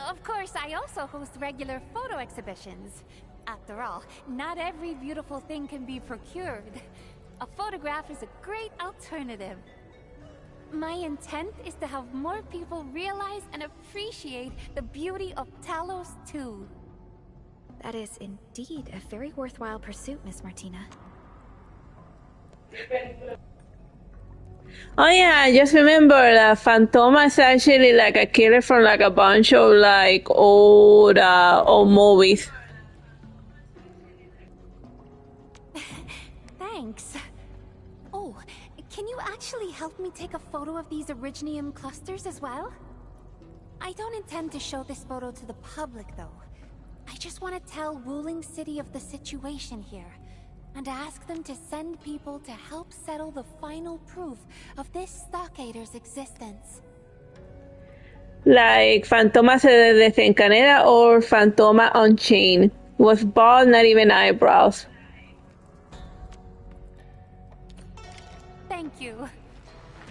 Of course, I also host regular photo exhibitions. After all, not every beautiful thing can be procured. A photograph is a great alternative. My intent is to have more people realize and appreciate the beauty of Talos too. That is indeed a very worthwhile pursuit, Miss Martina. Oh yeah, I just remember that Fantoma is actually like a killer from like a bunch of like old movies. Thanks. Oh, can you actually help me take a photo of these Originium clusters as well? I don't intend to show this photo to the public though. I just want to tell Wuling City of the situation here, and ask them to send people to help settle the final proof of this stockader's existence. Like Fantoma se desencanera or Fantoma on chain. Was bald, not even eyebrows. Thank you.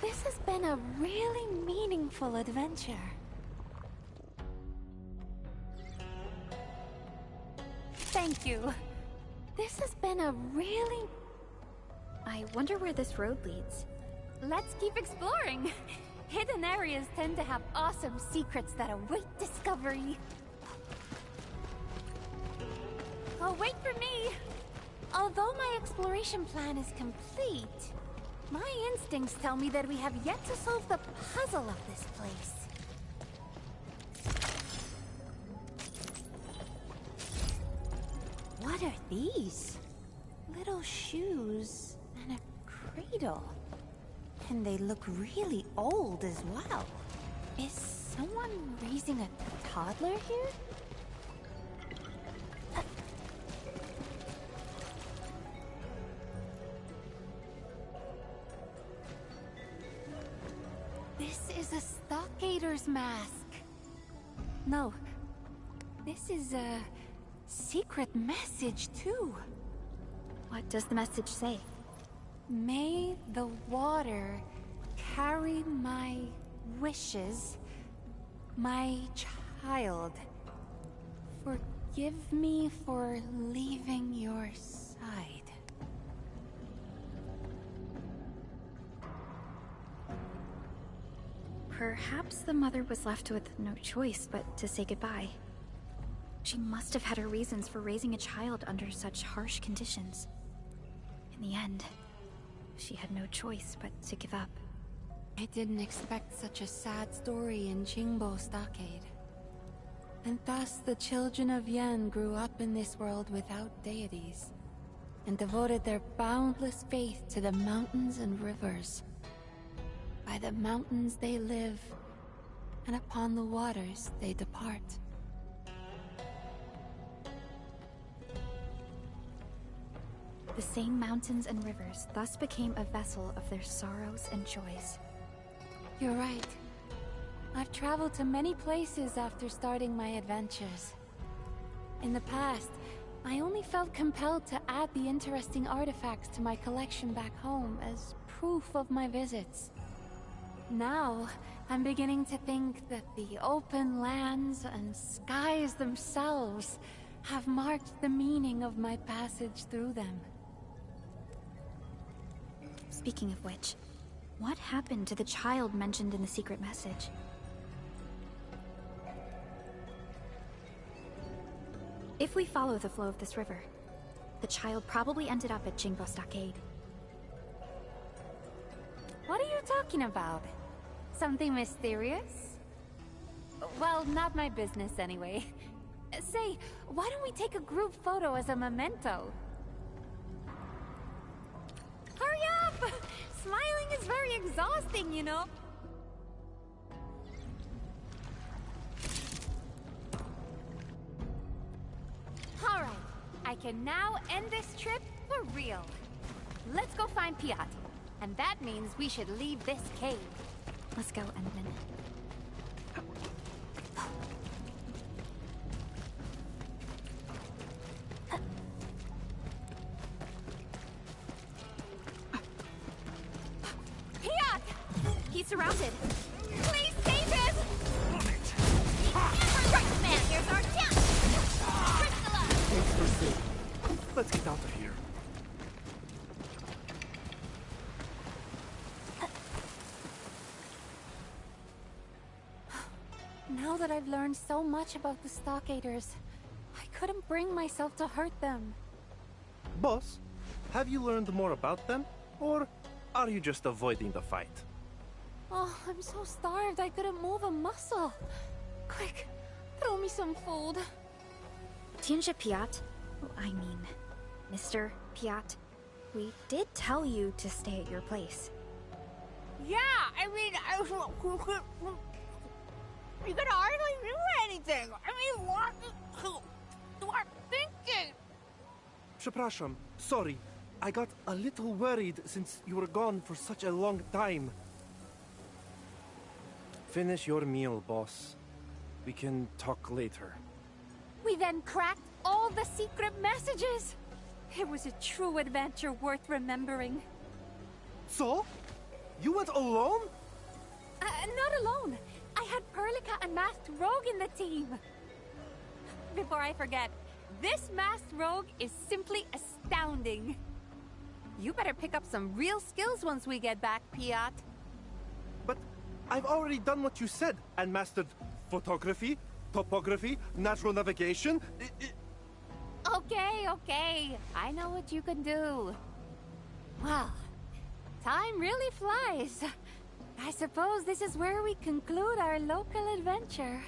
This has been a really meaningful adventure. Thank you. This has been a really... I wonder where this road leads. Let's keep exploring. Hidden areas tend to have awesome secrets that await discovery. Oh, wait for me! Although my exploration plan is complete, my instincts tell me that we have yet to solve the puzzle of this place. What are these? Little shoes and a cradle. And they look really old as well. Is someone raising a toddler here? This is a stockader's mask. No, this is a secret message too. What does the message say? May the water carry my wishes, my child. Forgive me for leaving your side. Perhaps the mother was left with no choice but to say goodbye. She must have had her reasons for raising a child under such harsh conditions. In the end, she had no choice but to give up. I didn't expect such a sad story in Qingbo Stockade. And thus the children of Yan grew up in this world without deities, and devoted their boundless faith to the mountains and rivers. By the mountains they live, and upon the waters they depart. The same mountains and rivers thus became a vessel of their sorrows and joys. You're right. I've traveled to many places after starting my adventures. In the past, I only felt compelled to add the interesting artifacts to my collection back home as proof of my visits. Now, I'm beginning to think that the open lands and skies themselves have marked the meaning of my passage through them. Speaking of which, what happened to the child mentioned in the secret message? If we follow the flow of this river, the child probably ended up at Qingbo Stockade. What are you talking about? Something mysterious? Well, not my business anyway. Say, why don't we take a group photo as a memento? Hurry up! Smiling is very exhausting, you know? Alright, I can now end this trip for real. Let's go find Piat. And that means we should leave this cave. Let's go, Endman. Piat! He's surrounded. Please save him! Right, man, here's our chance! Thanks for saving. Let's get out of here. Now that I've learned so much about the Stockaders, I couldn't bring myself to hurt them. Boss, have you learned more about them? Or are you just avoiding the fight? Oh, I'm so starved I couldn't move a muscle. Quick, throw me some food. Tianjia Piat? I mean, Mr. Piat, we did tell you to stay at your place. Yeah, I mean, you could hardly do anything. I mean, what you are thinking? Przepraszam, sorry. I got a little worried since you were gone for such a long time. Finish your meal, boss. We can talk later. We then cracked all the secret messages. It was a true adventure worth remembering. So? You went alone? Not alone. I had Perlica and Masked Rogue in the team. Before I forget, this Masked Rogue is simply astounding. You better pick up some real skills once we get back, Piat. But I've already done what you said and mastered photography, topography, natural navigation. Okay. I know what you can do. Well, time really flies. I suppose this is where we conclude our local adventure.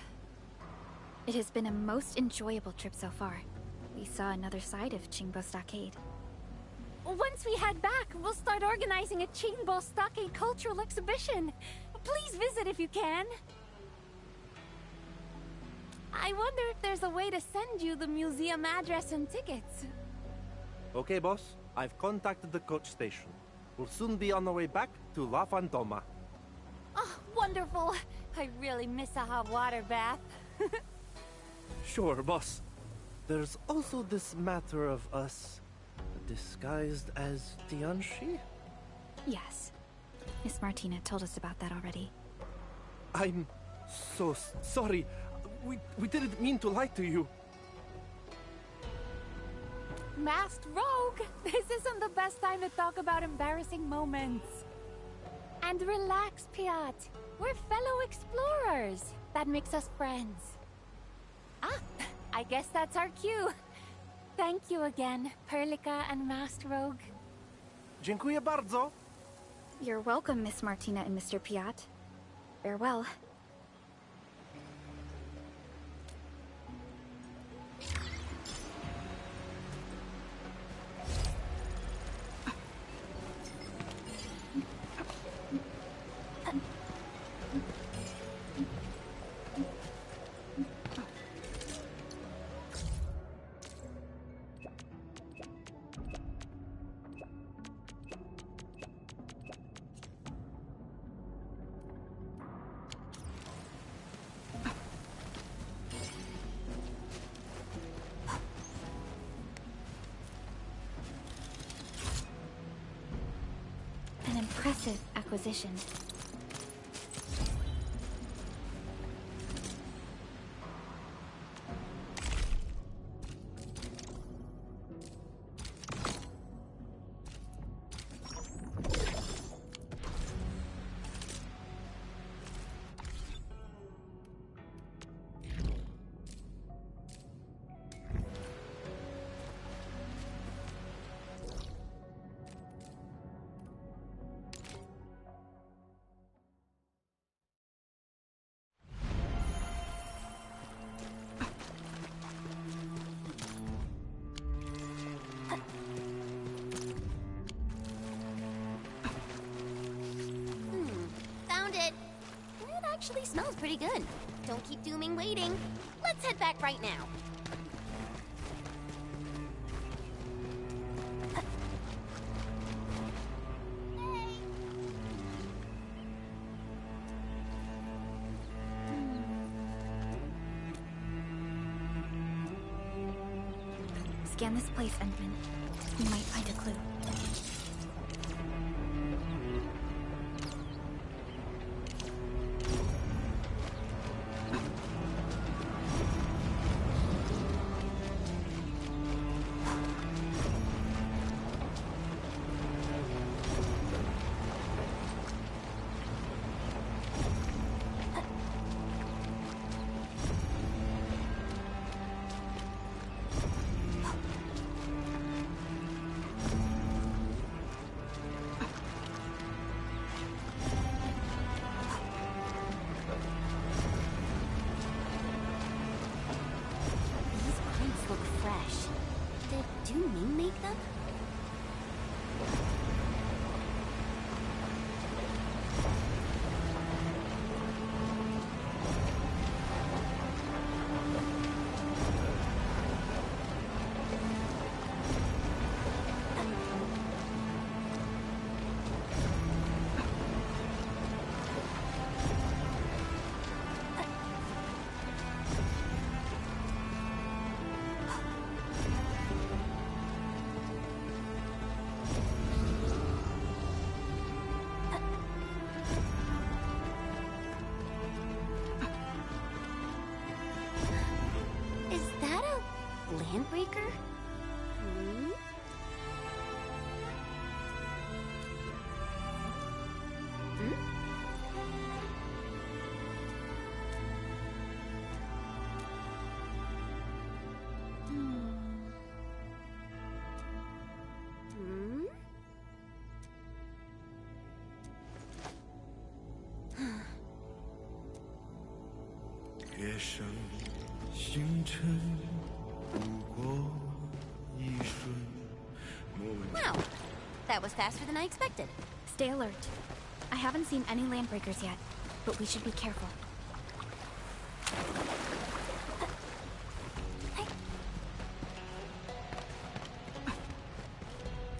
It has been a most enjoyable trip so far. We saw another side of Qingbo Stockade. Once we head back, we'll start organizing a Qingbo Stockade cultural exhibition. Please visit if you can. I wonder if there's a way to send you the museum address and tickets. Okay, boss. I've contacted the coach station. We'll soon be on our way back to La Fantoma. Oh, wonderful. I really miss a hot water bath. Sure, boss. There's also this matter of us disguised as Tianshi? Yes. Miss Martina told us about that already. I'm so sorry. We didn't mean to lie to you. Masked Rogue! This isn't the best time to talk about embarrassing moments. And relax, Piat. We're fellow explorers. That makes us friends. Ah, I guess that's our cue. Thank you again, Perlica and Masked Rogue. Dziękuję bardzo. You're welcome, Miss Martina and Mr. Piat. Farewell. An impressive acquisition. Found it. It actually smells pretty good. Don't keep Dooming waiting. Let's head back right now. Scan this place, Endman. We might find a clue. Did Dooming make them? Landbreaker? Hmm? Wow, that was faster than I expected. Stay alert. I haven't seen any Landbreakers yet, but we should be careful.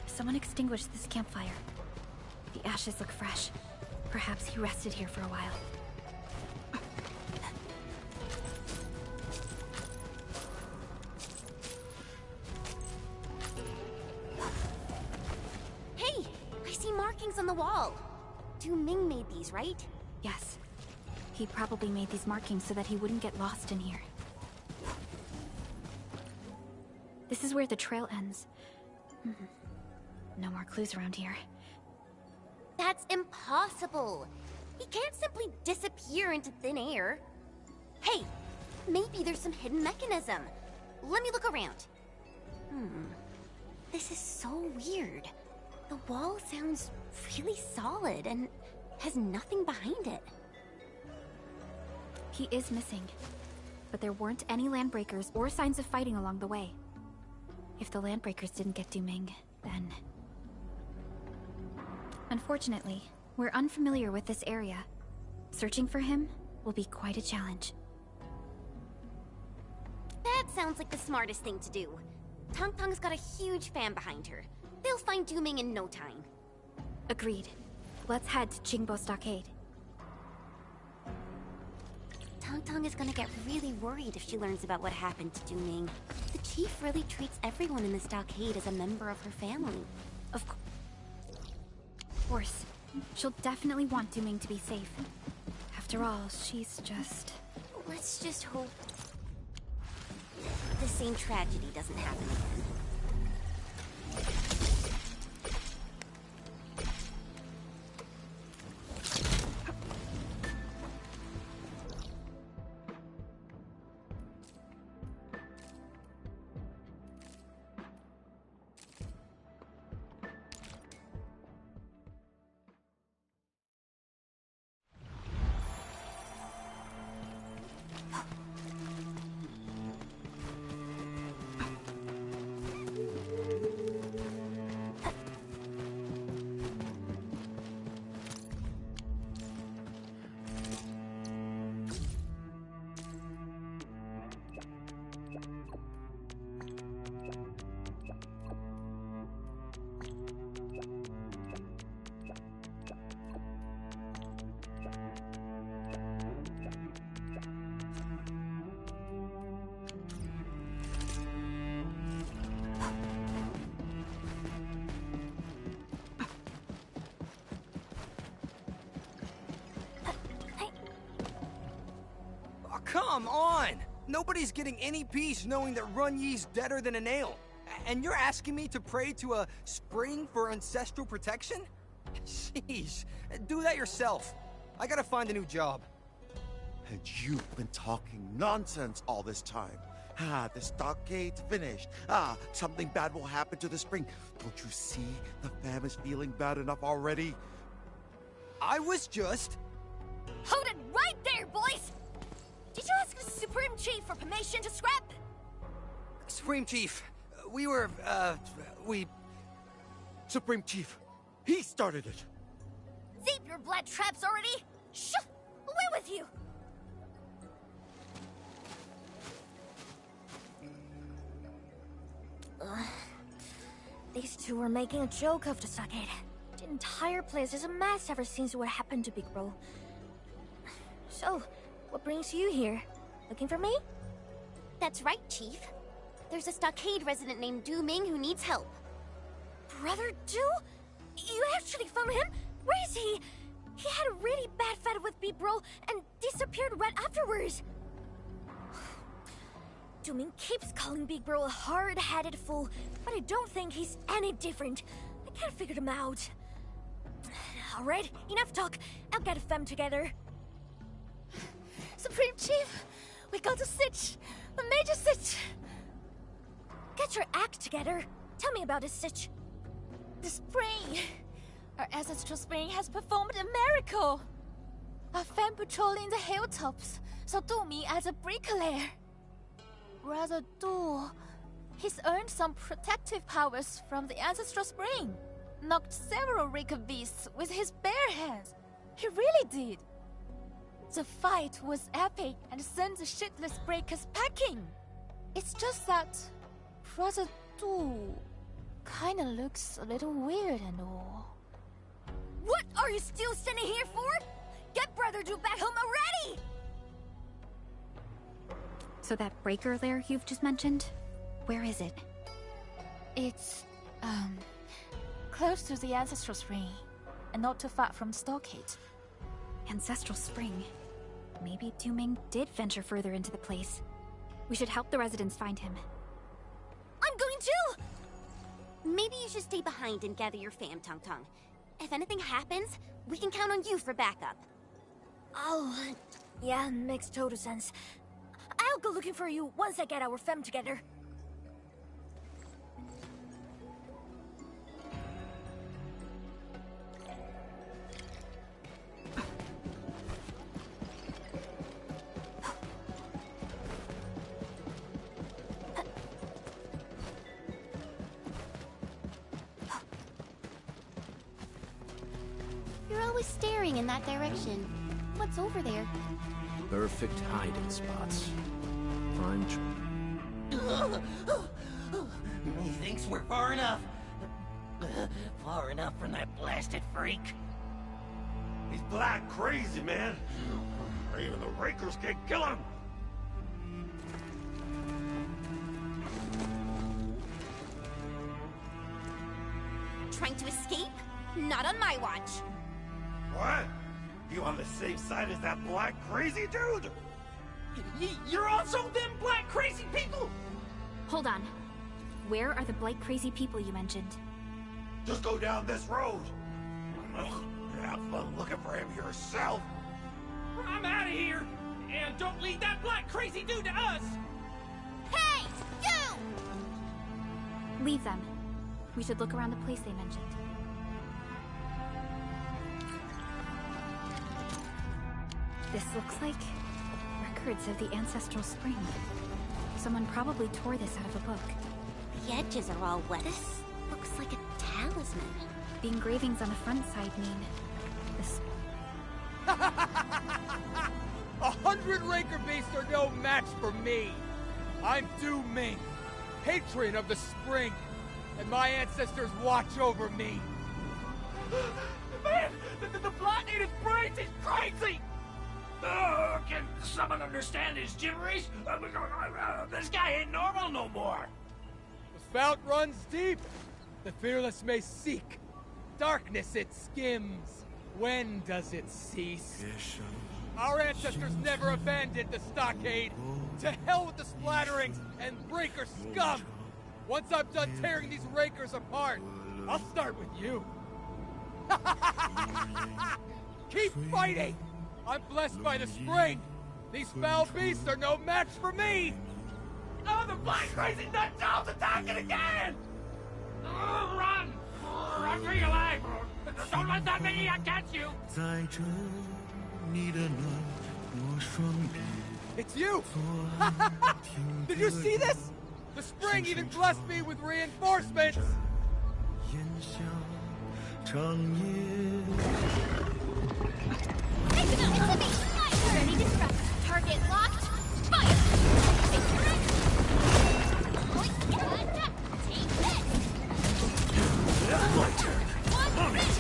Someone extinguished this campfire. The ashes look fresh. Perhaps he rested here for a while. Hey! I see markings on the wall. Ming made these, right? Yes. He probably made these markings so that he wouldn't get lost in here. This is where the trail ends. No more clues around here. That's impossible. He can't simply disappear into thin air. Hey, maybe there's some hidden mechanism. Let me look around. This is so weird. The wall sounds really solid and has nothing behind it. He is missing, but there weren't any Landbreakers or signs of fighting along the way. If the Landbreakers didn't get Duming, then... Unfortunately, we're unfamiliar with this area. Searching for him will be quite a challenge. That sounds like the smartest thing to do. Tong Tong's got a huge fan behind her. They'll find Duming in no time. Agreed. Let's head to Qingbo Stockade. Tong Tong is gonna get really worried if she learns about what happened to Duming. The chief really treats everyone in the stockade as a member of her family. Of course. She'll definitely want Duming to be safe. After all, she's just... Let's just hope the same tragedy doesn't happen again. Come on! Nobody's getting any peace knowing that Run Yi's deader than a nail. And you're asking me to pray to a spring for ancestral protection? Jeez, do that yourself. I gotta find a new job. And you've been talking nonsense all this time. The stockade's finished. Something bad will happen to the spring. Don't you see the fam is feeling bad enough already? I was just... Hold it right there, boys! Did you ask the Supreme Chief for permission to scrap? Supreme Chief, we... Supreme Chief, he started it! Zip your blood traps already! Shh! Away with you! These two were making a joke of the stockade. The entire place is a mess ever since what happened to Big Bro. So, what brings you here? Looking for me? That's right, Chief. There's a stockade resident named Duming who needs help. Brother Du? You actually found him? Where is he? He had a really bad fight with Big Bro and disappeared right afterwards. Duming keeps calling Big Bro a hard-headed fool, but I don't think he's any different. I can't figure him out. Alright, enough talk. I'll get them together. Supreme Chief, we got a sitch! A major sitch! Get your act together. Tell me about this sitch. The spring! Our ancestral spring has performed a miracle! Our fam patrolling the hilltops saw Duming as a bricklayer. Brother Du, he's earned some protective powers from the ancestral spring. Knocked several Raker beasts with his bare hands. He really did. The fight was epic and sent the shitless breakers packing. It's just that Brother Du kinda looks a little weird and all. What are you still standing here for? Get Brother Du back home already! So that breaker lair you've just mentioned, where is it? It's, close to the Ancestral Spring, and not too far from the stockade. Ancestral Spring? Maybe Duming did venture further into the place. We should help the residents find him. I'm going too! Maybe you should stay behind and gather your fam, Tong Tong. If anything happens, we can count on you for backup. Oh, yeah, makes total sense. I'll go looking for you once I get our fam together. always staring in that direction? What's over there? Perfect hiding spots. He thinks we're far enough. Far enough from that blasted freak. He's black crazy, man. Even the Rakers can't kill him. Trying to escape? Not on my watch. What? You on the same side as that black crazy dude? You're also them black crazy people? Hold on. Where are the blight crazy people you mentioned? Just go down this road. Have fun looking for him yourself. I'm out of here. And don't leave that black crazy dude to us. Hey, you! Leave them. We should look around the place they mentioned. This looks like records of the ancestral spring. Someone probably tore this out of a book. The edges are all wet. This looks like a talisman. The engravings on the front side mean this. 100 Raker beasts are no match for me. I'm Du Ming, patron of the spring, and my ancestors watch over me. Man, the black native brains is crazy! Can someone understand his gibberish? This guy ain't normal no more. The fount runs deep. The fearless may seek. Darkness it skims. When does it cease? Our ancestors never abandoned the stockade. To hell with the splatterings and Breaker scum! Once I'm done tearing these Rakers apart, I'll start with you. Keep fighting! I'm blessed by the spring! These foul beasts are no match for me! Oh, the black crazy nut job's attacking again! Run! Run for your life! Don't let that maniac catch you! It's you! Did you see this? The spring even blessed me with reinforcements! Ready to strike. Target locked. Fire! Take this! My turn. On it!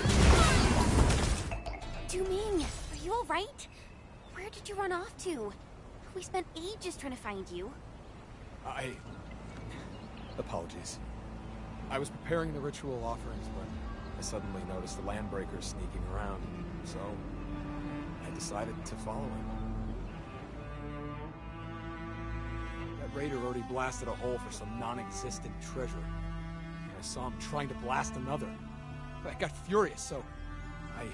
Du Ming, are you alright? Where did you run off to? We spent ages trying to find you. Apologies. I was preparing the ritual offerings when I suddenly noticed the Landbreakers sneaking around, so I decided to follow him. That raider already blasted a hole for some non-existent treasure. And I saw him trying to blast another. I got furious, so I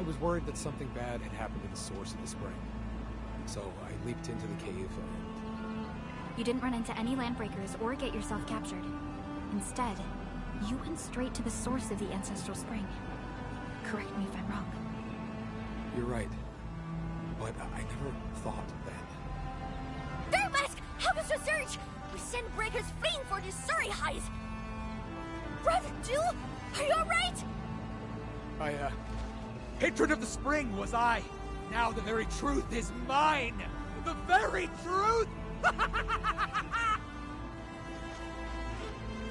was worried that something bad had happened to the source of the spring. So I leaped into the cave and... You didn't run into any Landbreakers or get yourself captured. Instead, you went straight to the source of the ancestral spring. Correct me if I'm wrong. You're right. But I never thought then. Bearmask! Help us research! We send breakers fleeing for this Surrey hive! Brother Du? Are you alright? Patron of the spring was I. Now the very truth is mine! The very truth!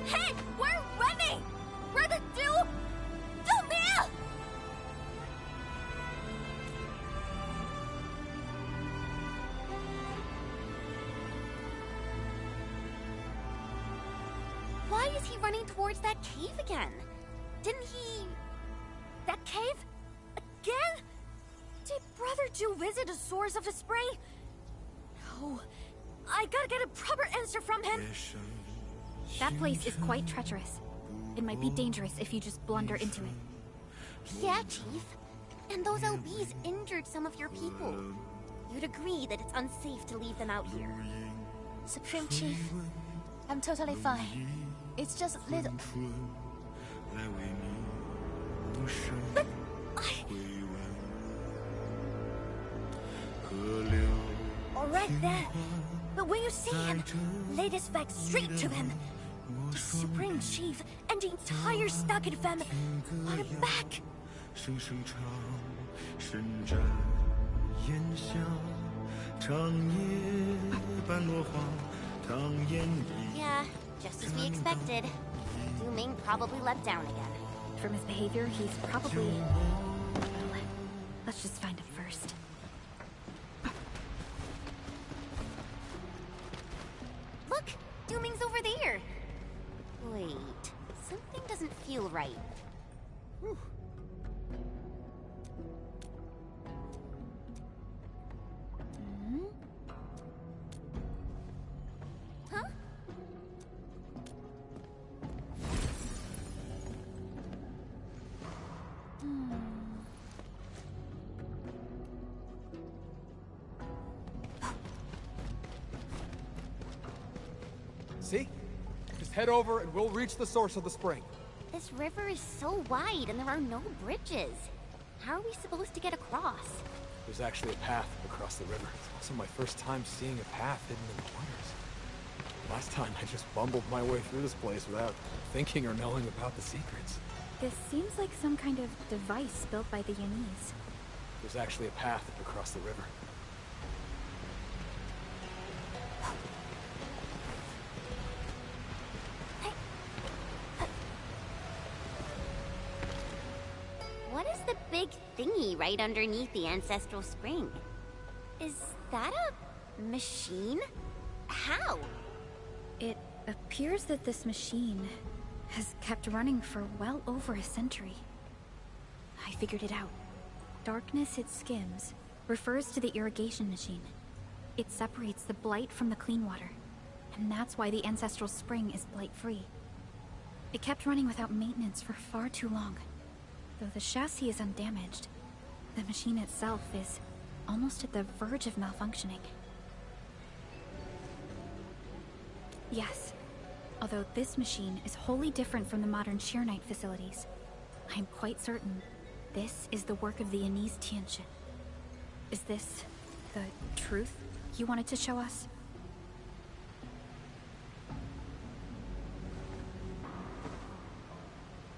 Hey! We're running! Brother Du! Du Ming! Why is he running towards that cave again? Didn't he... That cave? Again? Did Brother Du visit the source of the spring? No. I gotta get a proper answer from him. That place is quite treacherous. It might be dangerous if you just blunder into it. Yeah, Chief. And those LBs injured some of your people. You'd agree that it's unsafe to leave them out here. Supreme Chief, I'm totally fine. It's just little... But Alright then. But when you see him, lay this fact straight to him. The Supreme Chief and the entire entire stockade family are back. Yeah, just as we expected. Du Ming probably let down again. From his behavior, he's probably... Well, let's just find him first. Look! Du Ming's over there! Wait, something doesn't feel right. Whew. Huh? See? Just head over and we'll reach the source of the spring. This river is so wide and there are no bridges. How are we supposed to get across? There's actually a path across the river. It's also my first time seeing a path hidden in the waters. Last time I just bumbled my way through this place without thinking or knowing about the secrets. This seems like some kind of device built by the Yanese. There's actually a path across the river. What is the big thingy right underneath the ancestral spring? Is that a machine? How? It appears that this machine has kept running for well over a century. I figured it out. Darkness it skims refers to the irrigation machine. It separates the blight from the clean water, and that's why the ancestral spring is blight-free. It kept running without maintenance for far too long. Though the chassis is undamaged, the machine itself is almost at the verge of malfunctioning. Yes, although this machine is wholly different from the modern Sheer Knight facilities, I'm quite certain this is the work of the Yanese Tianxin. Is this the truth you wanted to show us?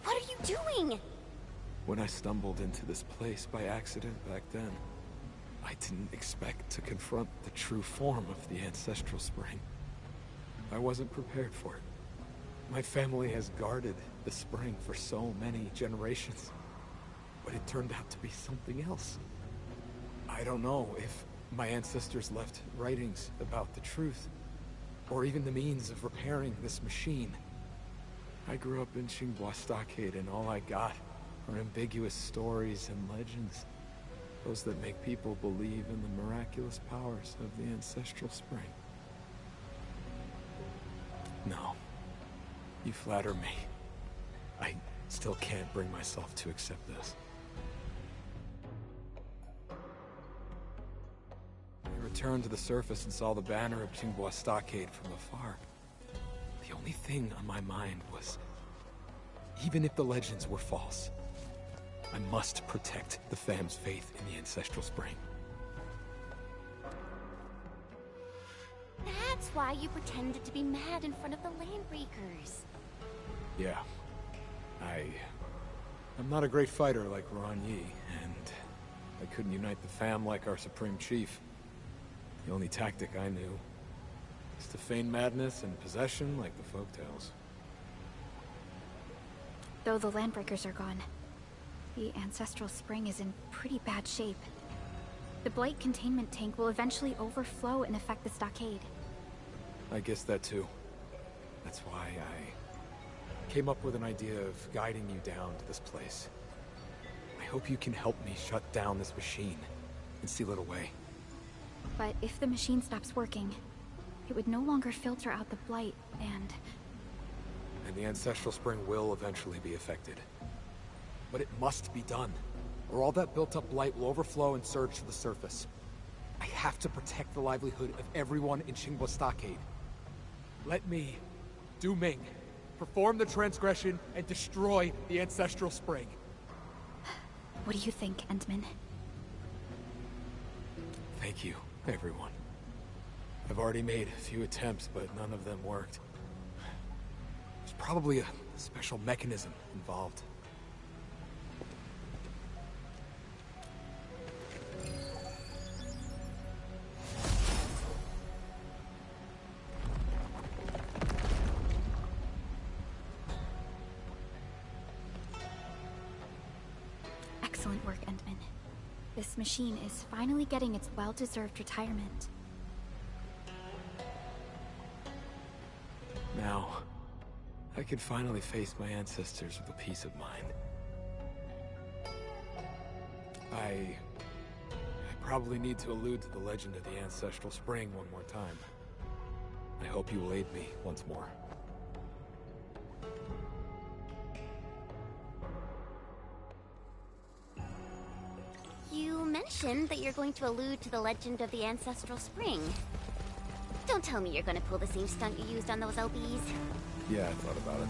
What are you doing? When I stumbled into this place by accident back then, I didn't expect to confront the true form of the ancestral spring. I wasn't prepared for it. My family has guarded the spring for so many generations, but it turned out to be something else. I don't know if my ancestors left writings about the truth, or even the means of repairing this machine. I grew up in Qinghua Stockade, and all I got are ambiguous stories and legends. Those that make people believe in the miraculous powers of the ancestral spring. No. You flatter me. I still can't bring myself to accept this. I returned to the surface and saw the banner of Qinghua Stockade from afar. The only thing on my mind was, even if the legends were false, I must protect the fam's faith in the ancestral spring. That's why you pretended to be mad in front of the Landbreakers. Yeah. I'm not a great fighter like Ron Yi, and I couldn't unite the fam like our Supreme Chief. The only tactic I knew is to feign madness and possession like the folktales. Though the Landbreakers are gone, the ancestral spring is in pretty bad shape. The blight containment tank will eventually overflow and affect the stockade. I guess that too. That's why I came up with an idea of guiding you down to this place. I hope you can help me shut down this machine and seal it away. But if the machine stops working, it would no longer filter out the blight, and the ancestral spring will eventually be affected. But it must be done, or all that built-up blight will overflow and surge to the surface. I have to protect the livelihood of everyone in Qinghua Stockade. Let me, Du Ming, perform the transgression and destroy the ancestral spring. what do you think, Endman? Thank you, everyone. I've already made a few attempts, but none of them worked. There's probably a special mechanism involved. Excellent work, Endman. This machine is finally getting its well-deserved retirement. Now, I can finally face my ancestors with a peace of mind. I probably need to allude to the legend of the Ancestral Spring one more time. I hope you will aid me once more. You mentioned that you're going to allude to the legend of the Ancestral Spring. Don't tell me you're going to pull the same stunt you used on those LBs. Yeah, I thought about it.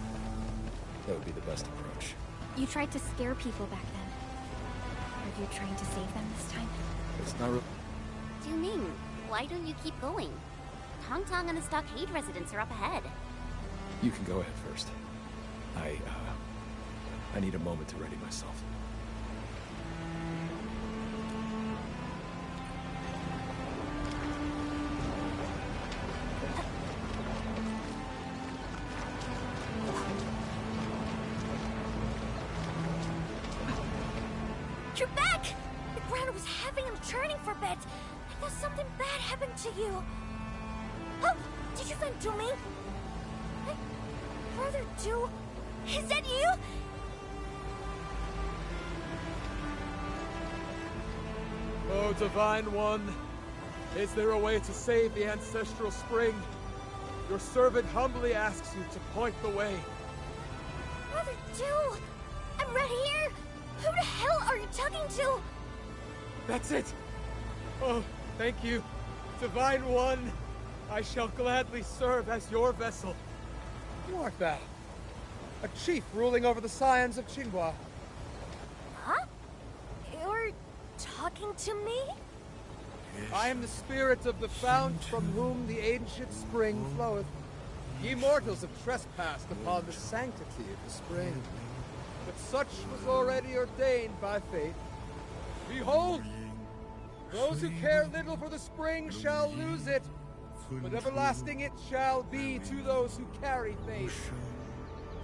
That would be the best approach. You tried to scare people back then. Are you trying to save them this time? It's not real. Ming, why don't you keep going? Tong Tong and the Stockade residents are up ahead. You can go ahead first. I need a moment to ready myself. You're back! The ground was heavy and churning for a bit. I thought something bad happened to you. Oh, did you find Duming? Brother Du? Is that you? Oh, Divine One, is there a way to save the Ancestral Spring? Your servant humbly asks you to point the way. Brother Du! I'm right here! Who the hell are you talking to? That's it! Oh, thank you. Divine One, I shall gladly serve as your vessel. Who art thou? A chief ruling over the scions of Qinghua. Huh? You're talking to me? I am the spirit of the fount from whom the ancient spring floweth. Ye mortals have trespassed upon the sanctity of the spring, but such was already ordained by fate. Behold! Those who care little for the spring shall lose it, but everlasting it shall be to those who carry faith.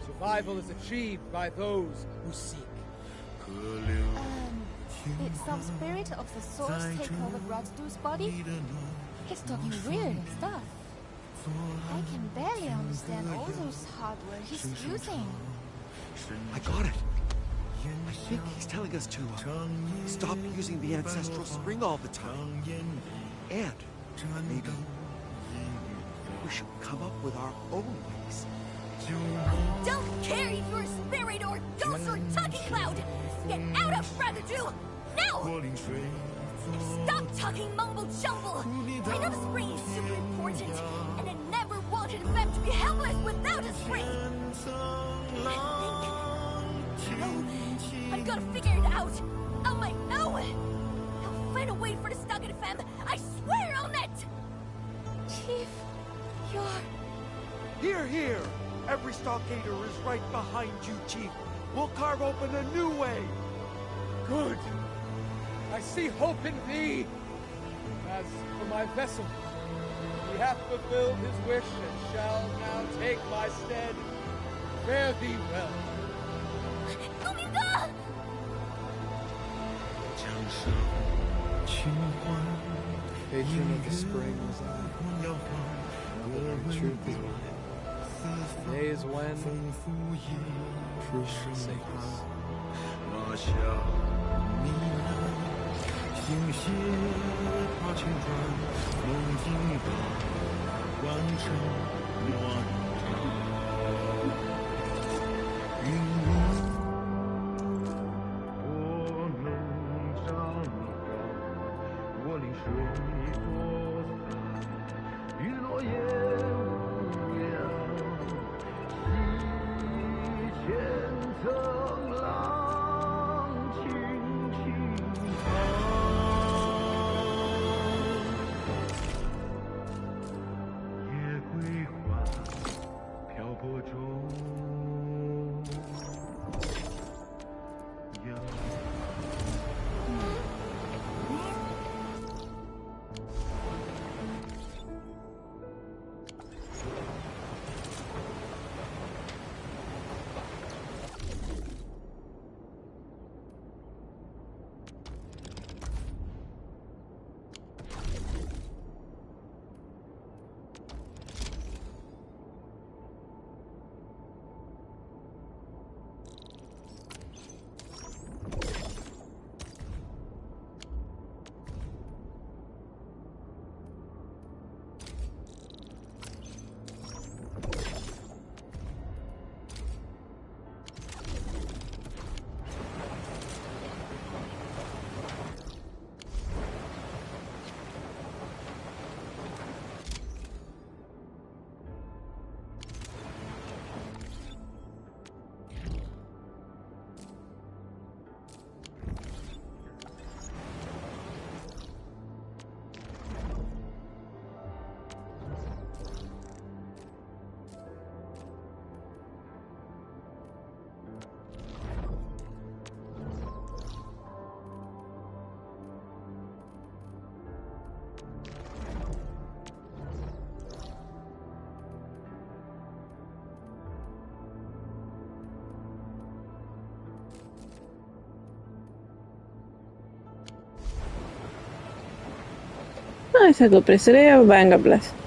Survival is achieved by those who seek. Did some spirit of the source take over Rodstu's body? He's talking weird stuff. I can barely understand all those hardware he's using. I got it. I think he's telling us to stop using the Ancestral Spring all the time. And maybe we should come up with our own ways. Don't care if you're a spirit or ghost or talking cloud! Get out of Brother Du! Now! Stop talking mumble jumble! I know the spring is super important, and I never wanted them to be helpless without a spring! I'm gonna figure it out! On my own! I'll find a way for the Stockade fam! I swear on it! Chief, you're... Here, here! Every Stockader is right behind you, Chief. We'll carve open a new way. Good. I see hope in thee. As for my vessel, he hath fulfilled his wish and shall now take my stead. Fare thee well. Domingo! Patron of the spring was I. The very truth is mine. Days when truth sings. 星屑它旋转，梦境把完成暖场。云雾，我能长高，我临水作散，雨落叶无恙，洗千层浪，轻轻唱。 夜归还，漂泊中。Ah, exacto, prețurile Banga Blast.